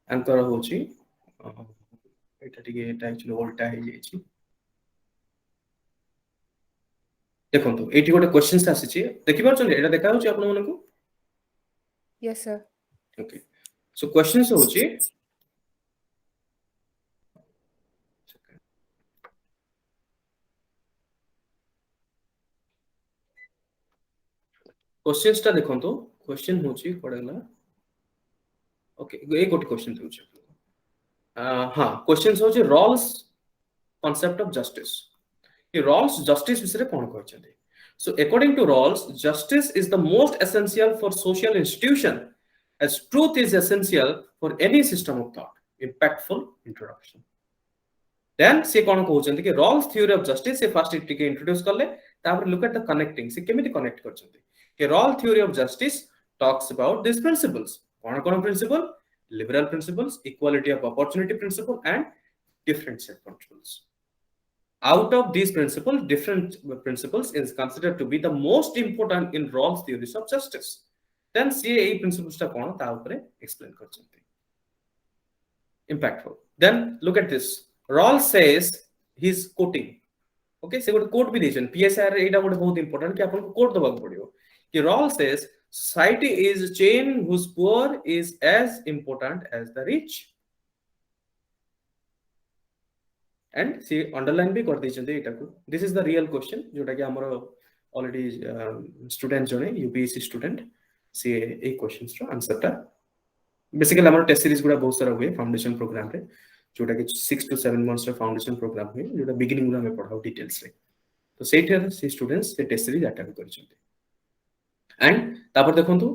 Anchor होची एटा टिके एटा एक्चुअली उल्टा हे जेची। देखंतु एटी गोटे क्वेश्चंस आसीची देखि परछन एटा देखा होची आपन मन को। Yes, sir. Okay so questions होची क्वेश्चंस ता देखंतु क्वेश्चन होची पडला। ओके ए गोटे क्वेश्चन होची हां क्वेश्चंस होची रॉल्स कांसेप्ट ऑफ जस्टिस। ये रॉल्स जस्टिस विषय रे कोन कहचंदी। So according to Rawls, justice is the most essential for social institution as truth is essential for any system of thought. Impactful introduction. Then से कोन कहउचंदी कि Rawls theory of justice से first टिके introduce करले तापर look at the connecting से केमिति connect करचंदी कि Rawls theory of justice talks about these principles. Cone principle? Liberal principles, equality of opportunity principle and differential principles. Out of these principles, different principles is considered to be the most important in Rawls theories of justice. Then CAE principles ta kon ta upare explain karchanti. Impactful. Then look at this. Rawls says he's quoting. Okay, so ଗୋଟେ quote भी देछन PSR रे एटा ଗୋଟେ बहुत important कि आपन को quote दबाक पड़ियो कि Rawls says society is a chain whose poor is as important as the rich. And see underline भी कर देछन एटा को। This is the real question जोटा कि हमर already student जने UPSC student से ए क्वेश्चंस रो आंसर ता बेसिकली हमर टेस्ट सीरीज गुडा बहुत सारा हुए फाउंडेशन प्रोग्राम रे जोटा कि 6 to 7 months रे फाउंडेशन प्रोग्राम हुए जोटा बिगिनिंग गुडा में पढाउ डिटेल्स रे तो सेठर से स्टूडेंट्स से टेस्ट सीरीज अटेंड करछन्ते। एंड तापर देखंतु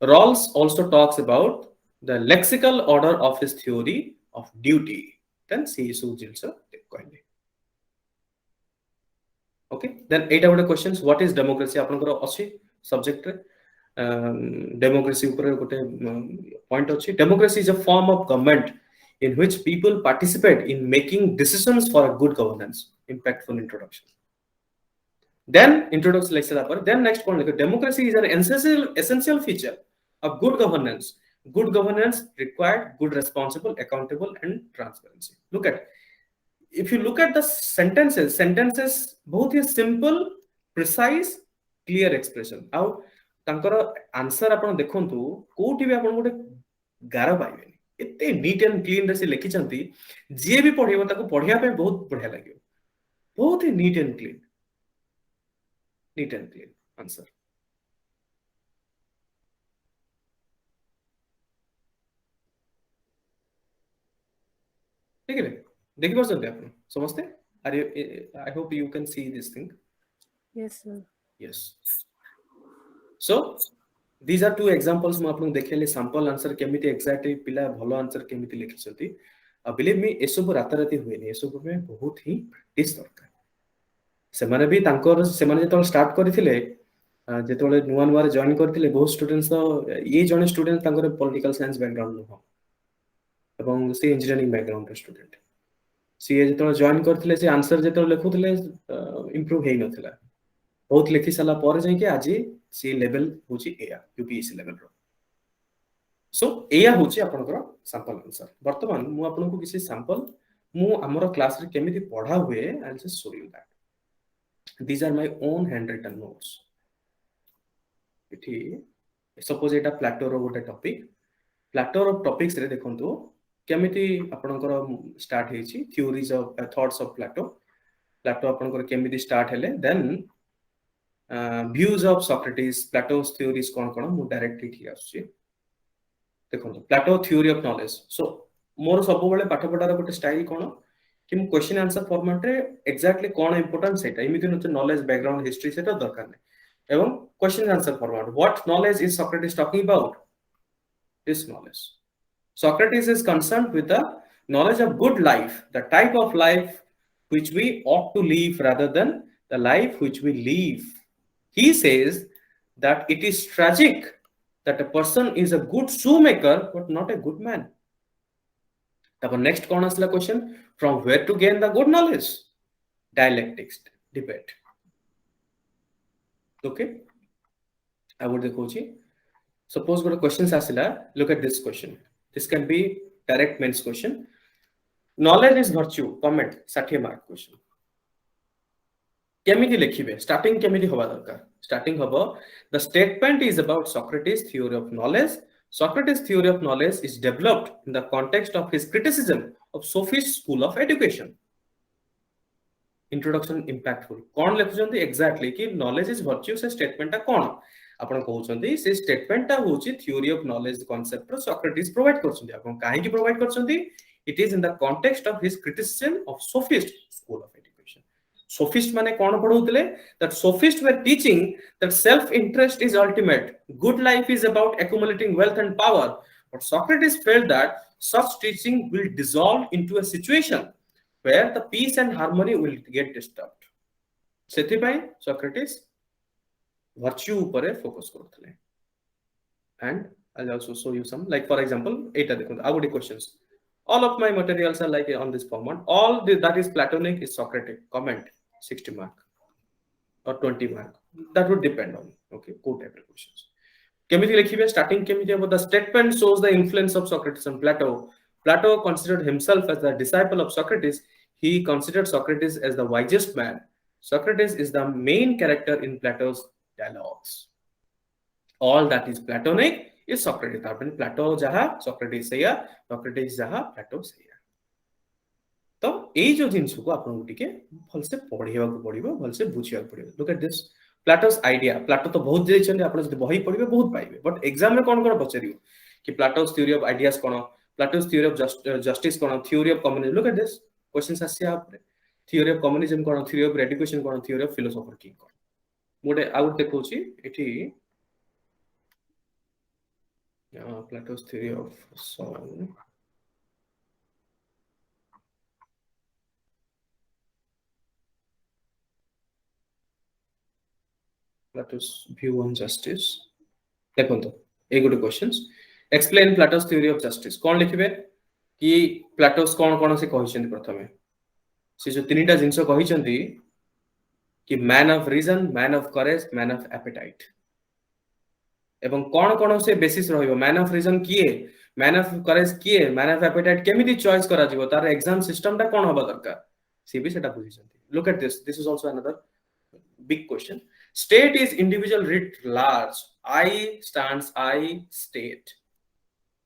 Rawls also talks about the lexical order of his theory of duty. Then see so जिंस कहले। ओके देन एटा गोटे क्वेश्चंस व्हाट इज डेमोक्रेसी आपनकर अछि सब्जेक्ट रे डेमोक्रेसी ऊपर गोटे पॉइंट अछि। Democracy is a form of government in which people participate in making decisions for a good governance. Impactful introduction. Then introduction like sala par then next point like democracy is an essential feature of good governance. Good governance required good, responsible, accountable and transparency. Look at if you look at the sentences बहुत ही simple, precise, clear expression. आउ तांकर answer आपण देखंतु कोठी भी आपण गोटे गारा पाइबे इतने नीट एंड क्लीन रे से लिखि चंती जे भी पढिबो ताको पढिया पे बहुत बढ़िया लागियो। बहुत ही नीट एंड क्लीन आंसर। ठीक है देखि परछन आपण समझते are you I hope you can see this thing. Yes, sir. yes so these are two examples मैं आपन देखेले सैंपल आंसर केमिति एक्जेक्टली पिला भलो आंसर केमिति लिखि छथि। बिलीव मी एसबु राताराती हुएनी एसबु में बहुत ही प्रैक्टिस दरकार। से माने भी तांकर से माने जतल स्टार्ट करथिले जेतले नुवा नुवा जॉइन करथिले बहुत स्टूडेंट्स ये जने स्टूडेंट तांकर पॉलिटिकल साइंस बैकग्राउंड नो एवं से इंजीनियरिंग बैकग्राउंड रे स्टूडेंट सी जतले जॉइन करथिले से आंसर जतले लिखुथिले इंप्रूव हेइ नथिला बहुत लिखि साला पर जाय कि आज सी लेवल होची एया यूपीएससी लेवल रो। सो एया होची आपनकर सैंपल आंसर। वर्तमान मु आपनको किसी सैंपल मु हमर क्लास रे केमिति पढा हुए I just show you that these are my own hand written notes. इठी सपोज एटा प्लेटो रो गोटे टॉपिक प्लेटो रो टॉपिक्स रे देखंतु केमिति आपनकर स्टार्ट हेची theories of thoughts of Plato आपनकर केमिति स्टार्ट हेले then views of Socrates, Plato's theories कौन कौन मु डायरेक्टली ठीक आछी देखो Plato theory of knowledge so मोर सब बेले पाठ पढ़ार गोटे स्टाइल कौन कि मु क्वेश्चन आंसर फॉर्मेट रे एक्जेक्टली कौन इंपोर्टेंट सेटा इमिति न नॉलेज बैकग्राउंड हिस्ट्री सेटा दरकार नै एवं question answer format what knowledge is Socrates talking about this knowledge. Socrates is concerned with the knowledge of good life, the type of life which we ought to live rather than the life which we live. He says that it is tragic that a person is a good shoemaker but not a good man. The next corner is the question, from where to gain the good knowledge? Dialectics, debate. Okay, I would say. Suppose got a questions asila, look at this question. This can be direct mains question. Knowledge is virtue. Comment 60 mark question. केमिति लिखिबे starting केमिति होबा दरकार starting होबो the statement is about Socrates theory of knowledge. Socrates theory of knowledge is developed in the context of his criticism of sophist school of education. Introduction impactful कोन लिखुचंती exactly कि knowledge is virtue से statement ता कोन आपण कहउचंती से statement ता होची थ्योरी ऑफ नॉलेज कांसेप्ट रो Socrates प्रोवाइड करचंती आपण काहे की प्रोवाइड करचंती it is in the context of his criticism of sophist school of education sophist माने कोन पढौतले that sophist were teaching that self interest is ultimate good life is about accumulating wealth and power but Socrates felt that such teaching will dissolve into a situation where the peace and harmony will get disturbed. सेथिपाई Socrates virtue upare focus करथले. And I'll also show you some, like for example, eta dekhuntu agudi questions. All of my materials are like on this format. That is Platonic is Socratic. Comment 60 mark or 20 mark. That would depend on okay, co type questions. Keମିତି likhibe starting keମିତି about the statement shows the influence of Socrates on Plato. Plato considered himself as the disciple of Socrates. He considered Socrates as the wisest man. Socrates is the main character in Plato's dialogues. All that is Platonic is Socrates. तारपन Plato जहाँ Socrates सेया, Socrates जहाँ Plato सेया. तो ये जो जिनिस को आपन गुटी के भल से पढ़िया को पढ़िबो, भल से बुझिया को पढ़िबो. Look at this. Plato's idea. Plato तो बहुत जे चंदे आपन जदि बही पढ़िबे बहुत पाइबे. But exam में कोन कोन पचरियो कि Plato's theory of ideas cone, Plato's theory of justice cone, theory of communism. Look at this. Questions आसी आपरे. Theory of communism कोन, theory of education कोन, theory of philosopher king कोन. मोडे आउट देखौची एठी Plato's theory of song. Plato's view on justice. देखो एक good questions explain Plato's theory of justice. कौन लिखिबे कि Plato's कौन से कहिसेंती प्रथमे से जो तीनटा जिंस कहिसेंती कि man of reason, man of courage, man of appetite एवं कौन से बेसिस रहिबो मैन ऑफ रीजन किए, मैन ऑफ करेज किए, मैन ऑफ एपेटाइट केमिति चॉइस करा जिवो तार एग्जाम सिस्टम ता कोन होबा दरकार से भी सेटा बुझिसेंती. Look at this is also another big question. State is individual writ large. I stands I state.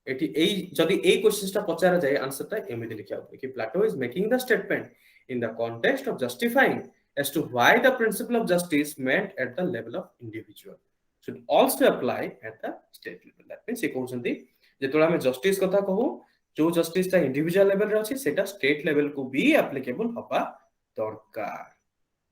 एटी ए जदि ए क्वेश्चनटा पचारा जाय आंसर ता एमिति लिखिया कि Plato is making the statement in the context of justifying as to why the principle of justice meant at the level of individual should also apply at the state level. That means ए कहउछंती जेतोला हम justice कथा कहू जो justice ता individual level रे अछि सेटा state level को भी एप्लीकेबल होबा दरकार.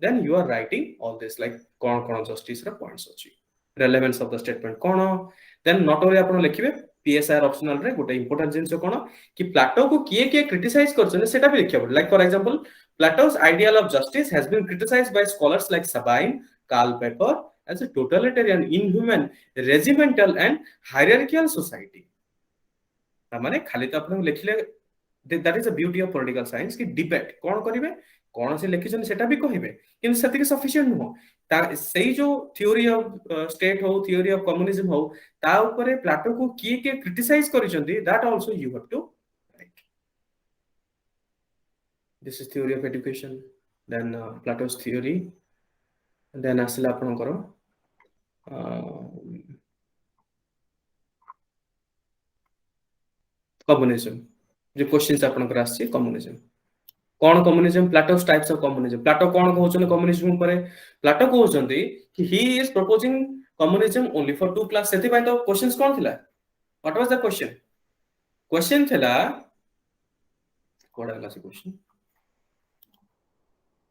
Then you are writing all this like कौन justice रा points अछि, relevance of the statement कौन. Then not only आपण लिखिबे PSR optional रे गोटे important जिंस कोन कि प्लाटो को किए क्रिटिसाइज करछन सेटा भी लिखिया पड़े. Like for example, Plato's ideal of justice has been criticized by scholars like Sabine, Karl Popper as a totalitarian, inhuman, regimental and hierarchical society. माने खाली तो आपण लिखिले that is the beauty of political science कि debate कौन करिवे कौन से लिखिछन सेटा भी कहिबे किंतु सेतिके सफिशिएंट नुह ता सेही जो थ्योरी ऑफ स्टेट हो, थ्योरी ऑफ कम्युनिज्म हो ता ऊपर प्लाटो को किए क्रिटिसाइज करिसंती that also you have to write. This is theory of education. Then Plato's theory. Then आसिला आपण करो कम्युनिज्म. जो क्वेश्चंस आपण कर आसी कम्युनिज्म कौन communism Plato's types of communism Plato कौन कहउछन कम्युनिज्म ऊपर प्लाटो कहउछन्ती कि he is proposing communism only for two class सेति तो क्वेश्चंस कौन थिला व्हाट वाज द क्वेश्चन थिला कोडा क्लास क्वेश्चन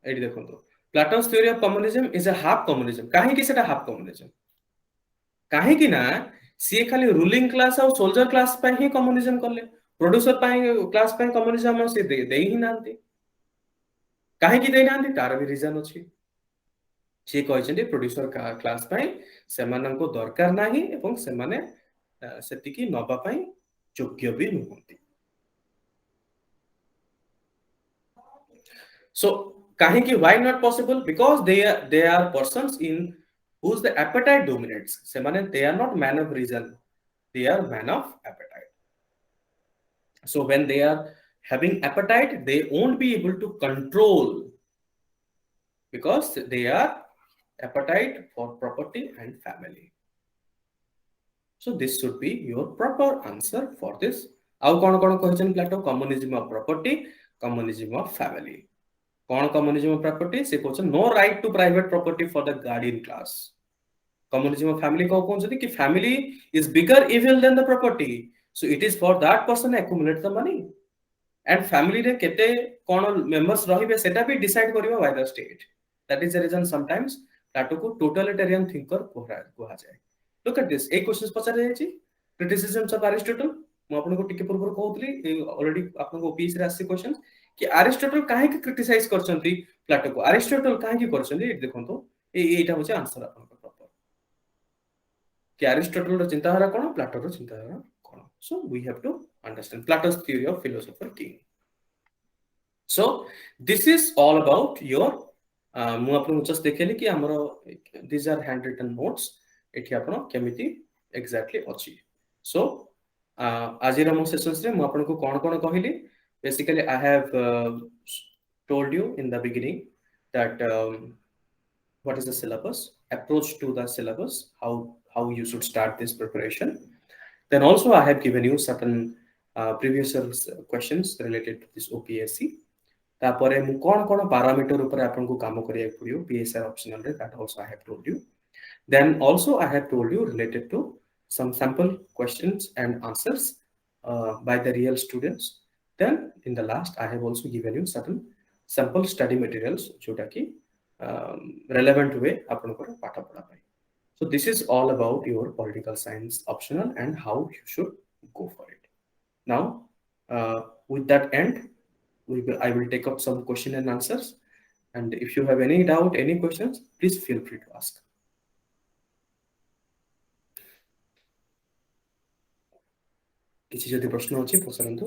एडी देखंतो Plato's theory of communism is a half communism काहे कि सेटा हाफ कम्युनिज्म काहे कि ना सी खाली रूलिंग क्लास और सोल्जर क्लास पे ही कम्युनिज्म करले प्रोड्यूसर पे क्लास पे कम्युनिज्म से दे ही नांती काहे कि दे नांती तार भी रीजन अछि से कहछन्ती प्रोड्यूसर क्लास पे सेमान को दरकार नाही एवं सेमाने सेतिकी नबा पे योग्य भी नहुंती so kahe ki why not possible because they are persons in whose the appetite dominates semane they are not man of reason they are man of appetite so when they are having appetite they won't be able to control because they are appetite for property and family so this should be your proper answer for this au kon question plato communism of property communism of family कौन communism of property से question no right to private property for the guardian class communism of family को कौन से कि family is bigger evil than the property so it is for that person accumulate the money and family रे केते कोन members रहिबे सेटा भी डिसाइड करियो by the state that is the reason sometimes Plato को टोटलिटेरियन थिंकर कोहा जाय look at this A questions पछा जाय छी क्रिटिसिज्म्स ऑफ एरिस्टोटल मु आपन को टिके पूर्व कहउतली ऑलरेडी आपन को ओपीएस रे आसी क्वेश्चन कि एरिस्टोटल काहे कि क्रिटिसाइज करछन्ती प्लाटो को एरिस्टोटल काहे कि करछन्ती एट देखंतो एटा होचे आंसर आपन को प्रॉपर कि एरिस्टोटल रो चिंताधारा कोन प्लाटो रो चिंताधारा कोन so we have to understand Plato's theory of philosopher king so this is all about your मु आपन को जस्ट देखेली कि हमरो this are hand written notes एठी आपन केमिति एग्जैक्टली अछि सो आज रो मो सेशंस रे मु आपन को कोन कहिली basically I have told you in the beginning that what is the syllabus approach to the syllabus how you should start this preparation then also I have given you certain previous questions related to this OPSC तापरे मु कोन parameter ऊपर आपन को काम करिया पड़ियो PSR optional रे that also I have told you then also I have told you related to some sample questions and answers by the real students then in the last I have also given you certain sample study materials jota ki relevant way apan ko patha pada pai so this is all about your political science optional and how you should go for it now with that end I will take up some question and answers and if you have any doubt any questions please feel free to ask किछि जदि प्रश्न अछि पसरंतु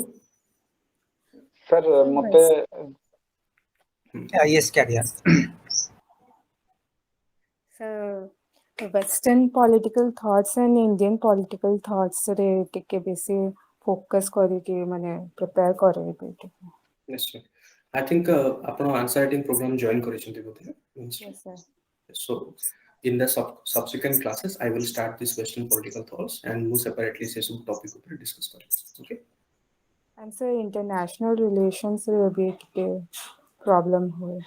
sir मते yes carry on So Western political thoughts and Indian political thoughts रे टिके बेसी focus करी के माने प्रिपेयर करे बेटे निश्चय I think आपण आंसर राइटिंग प्रोग्राम जॉइन करै छथि बोथे yes sir so in the subsequent classes I will start this Western political thoughts and more separately से सब टॉपिक ऊपर डिस्कस करें okay and so international relations रे भी टिके प्रॉब्लम होय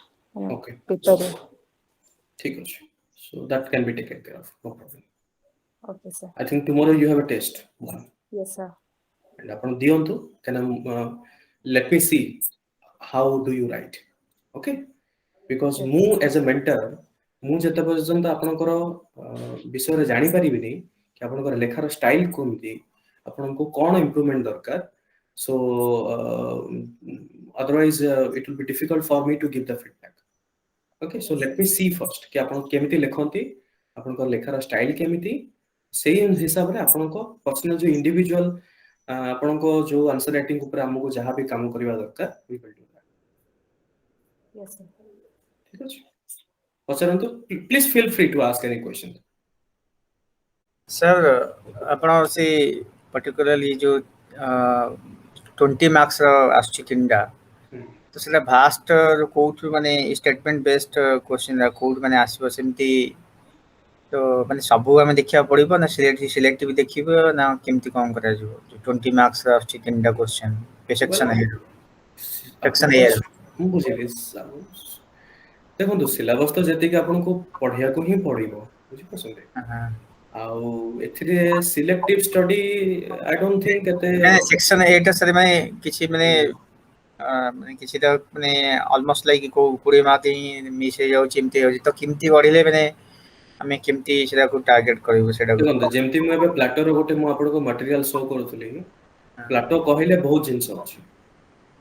okay पेपर ठीक अछि so that can be taken care of no problem okay sir I think tomorrow you have a test one yes sir and आपण दियंतु can let me see how do you write okay because Yes. mu as a mentor mu जते पर्यंत आपनकर विषय रे जानि परिबिनी कि आपनकर लेखार style कोमती आपनको कोन improvement दरकार so otherwise it will be difficult for me to give the feedback okay so let me see first कि आपन केमिति लेखंती आपनकर लेखार स्टाइल केमिति सेही हिसाब रे आपनको पर्सनल जो इंडिविजुअल आपनको जो आंसर राइटिंग ऊपर हमको जहां भी काम करबा दरकार we will do that yes sir ठीक अछि पचरंतु please feel free to ask any question sir आपण से पर्टिकुलरली जो 20 मार्क्स आछि किंडा तो सेला भास्ट कोड माने स्टेटमेंट बेस्ड क्वेश्चन रा कोड माने आसीबो सेमती तो माने सबु हमें देखिया पड़िबो ना सिलेक्टिव देखिबो ना केमती काम करा जो 20 मार्क्स आछि किंडा क्वेश्चन पे सेक्शन है सेक्शन है ମୁଁ ବୁଝିଲି ଦେଖନ୍ତୁ ସିଲାବସ୍ ତ ଯେତିକି ଆପଣଙ୍କୁ ପଢିବାକୁ ହିଁ ପଡିବ ବୁଝିପାରୁଛନ୍ତି ଆଉ ଏଥିରେ selective study I don't think ଏତେ ସେକ୍ସନ 8 ସରି ମାନେ କିଛି ମାନେ ମାନେ କିଛିଟା ମାନେ ଅଲମୋଷ୍ଟ ଲାଇକ୍ କୋଉ 20 ମାର୍କ ହିଁ ମିସ୍ ହେଇଯାଉଛି ଏମିତି ହେଉଛି ତ କେମିତି ବଢିଲେ ମାନେ ଆମେ କେମିତି ସେଟାକୁ ଟାର୍ଗେଟ କରିବୁ ସେଟାକୁ ଦେଖନ୍ତୁ ଯେମିତି ମୁଁ ଏବେ ପ୍ଲାଟୋର ଗୋଟେ ମୁଁ ଆପଣଙ୍କୁ ମଟେରିଆଲ ଶୋ କରୁଥିଲି ପ୍ଲାଟୋ କହିଲେ ବହୁତ ଜିନିଷ ଅଛି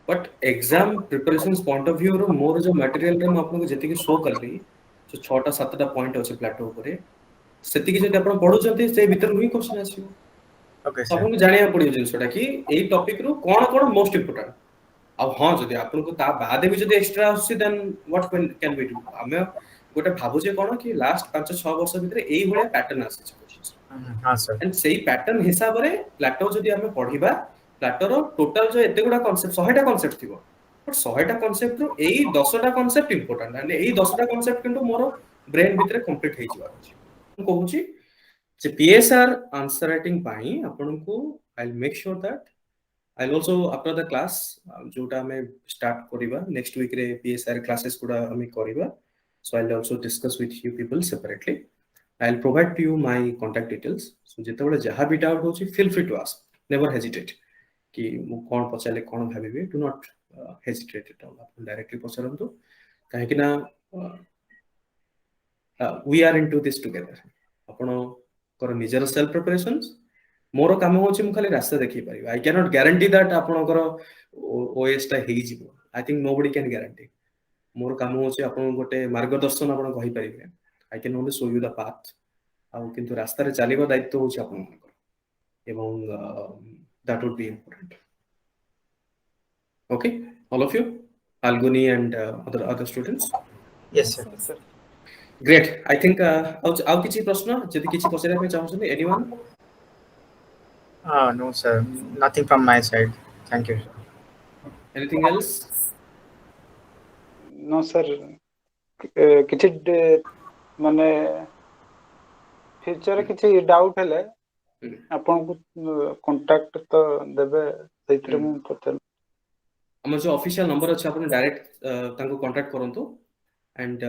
but exam preparation point of view ରୁ ମୋର ଯୋଉ ମଟେରିଆଲରେ ମୁଁ ଆପଣଙ୍କୁ ଯେତିକି ଶୋ କଲି ଯୋଉ 6ଟା 7ଟା ପଏଣ୍ଟ ଅଛି ପ୍ଲାଟୋ ଉପରେ ସେତିକି ଯଦି ଆପଣ ପଢୁଛନ୍ତି ସେଇ ଭିତରୁ ହିଁ କ୍ୱେଶ୍ଚନ ଆସିବ ଓକେ ସାର୍ ଆପଣଙ୍କୁ ଜାଣିବାକୁ ପଡିବ ଜିନିଷଟା କି ଏଇ ଟପିକ ରୁ କଣ କଣ ମୋଷ୍ଟ ଇମ୍ପୋର୍ଟାଣ୍ଟ ଆଉ ହଁ ଯଦି ଆପଣଙ୍କୁ ତା ବାଦେ ବି ଯଦି ଏକ୍ସଟ୍ରା ଆସୁଛି ଦେନ୍ ହ୍ୱାଟ କ୍ୟାନ୍ ୱି ଡୁ ଆମେ ଗୋଟେ ଭାବୁଛେ କଣ କି ଲାଷ୍ଟ 5-6 ବର୍ଷ ଭିତରେ ଏଇ ଭଳିଆ ପ୍ୟାଟର୍ନ ଆସିଛି ହଁ ସାର୍ ଏଣ୍ଡ ସେଇ ପ୍ୟାଟର୍ନ ହିସାବରେ ପ୍ଲାଟୋ ଯଦି ଆମେ ପଢିବା ପ୍ଲାଟୋର ଟୋଟାଲ ଯୋଉ ଏତେ ଗୁଡା କନସେପ୍ଟ 100ଟା କନସେପ୍ଟ ଥିବ ବଟ୍ 100ଟା କନସେପ୍ଟ ରୁ ଏଇ 10ଟା କନସେପ୍ଟ ଇମ୍ପୋର୍ଟାଣ୍ଟ ମାନେ ଏଇ 10ଟା କନସେପ୍ଟ କିନ୍ତୁ ମୋର ବ୍ରେନ୍ ଭିତରେ କମ୍ପ୍ଲିଟ ହେଇଯିବାର ଅଛି ମୁଁ କହୁଛି ଯେ PSR ଆନ୍ସର ରାଇଟିଂ ପାଇଁ ଆପଣଙ୍କୁ I make sure that I'll also after the class जोटा हमें start करिबा next week रे PSR classes गुडा हमें करिबा so I'll also discuss with you people separately I'll provide to you my contact details so जेतेबेले जहा भी डाउट होची feel free to ask never hesitate कि मु कोन पचाले कोन भाबिबे do not hesitate at all आप directly पचरंतु काहे कि ना we are into this together आपण कर निजर सेल्फ प्रिपरेशंस मोर काम होची मु खाली रास्ता देखि पारि I can not guarantee that आपनकर ओएस टा हेइ जिवो I think nobody can guarantee मोर काम होची आपन गोटे मार्गदर्शन आपन कहि परिबे I can only show you the path आ किंतु रास्ता रे चलीबा दायित्व होची आपन एवं that would be important okay all of you Alguni and other students yes sir great I think आउ किछि प्रश्न जदि किछि पचरा पे चाहछन anyone no sir nothing from my side thank you anything else no sir କିଛି ମାନେ फ्यूचर କିଛି डाउट हेले ଆପଣଙ୍କୁ कांटेक्ट तो देबे ସେଇଥିରେ ମୁଁ ପଚାर हमर जो ऑफिशियल नंबर अछि आपण डायरेक्ट तांको कांटेक्ट करंतु and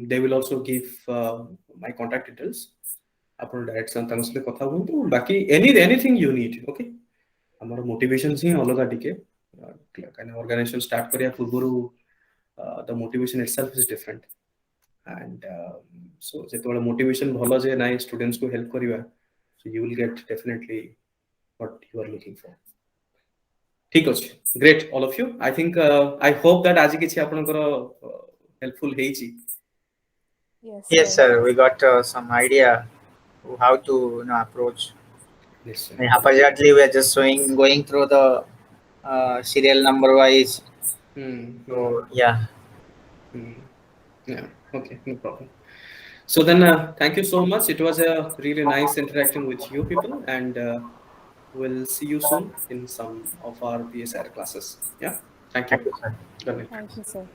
they will also give my contact details आपण डायरेक्ट तांको सले कथा हुंतु बाकी anything you need okay हमर मोटिवेशन ही अलगा टिके काना ऑर्गेनाइजेशन स्टार्ट करिया पूर्वरु the motivation itself is different and so जेतोले मोटिवेशन भलो जे नाइ स्टूडेंट्स को हेल्प करिवा so you will get definitely what you are looking for ठीक अछि great all of you I think I hope that आज किछि आपनकर helpful हेछि yes sir we got some idea how to approach निश्चय haphazardly we are just going through the serial number wise so yeah yeah okay no problem so then thank you so much it was a really nice interaction with you people and we'll see you soon in some of our PSR classes yeah thank you thank you sir good night Thank you, sir.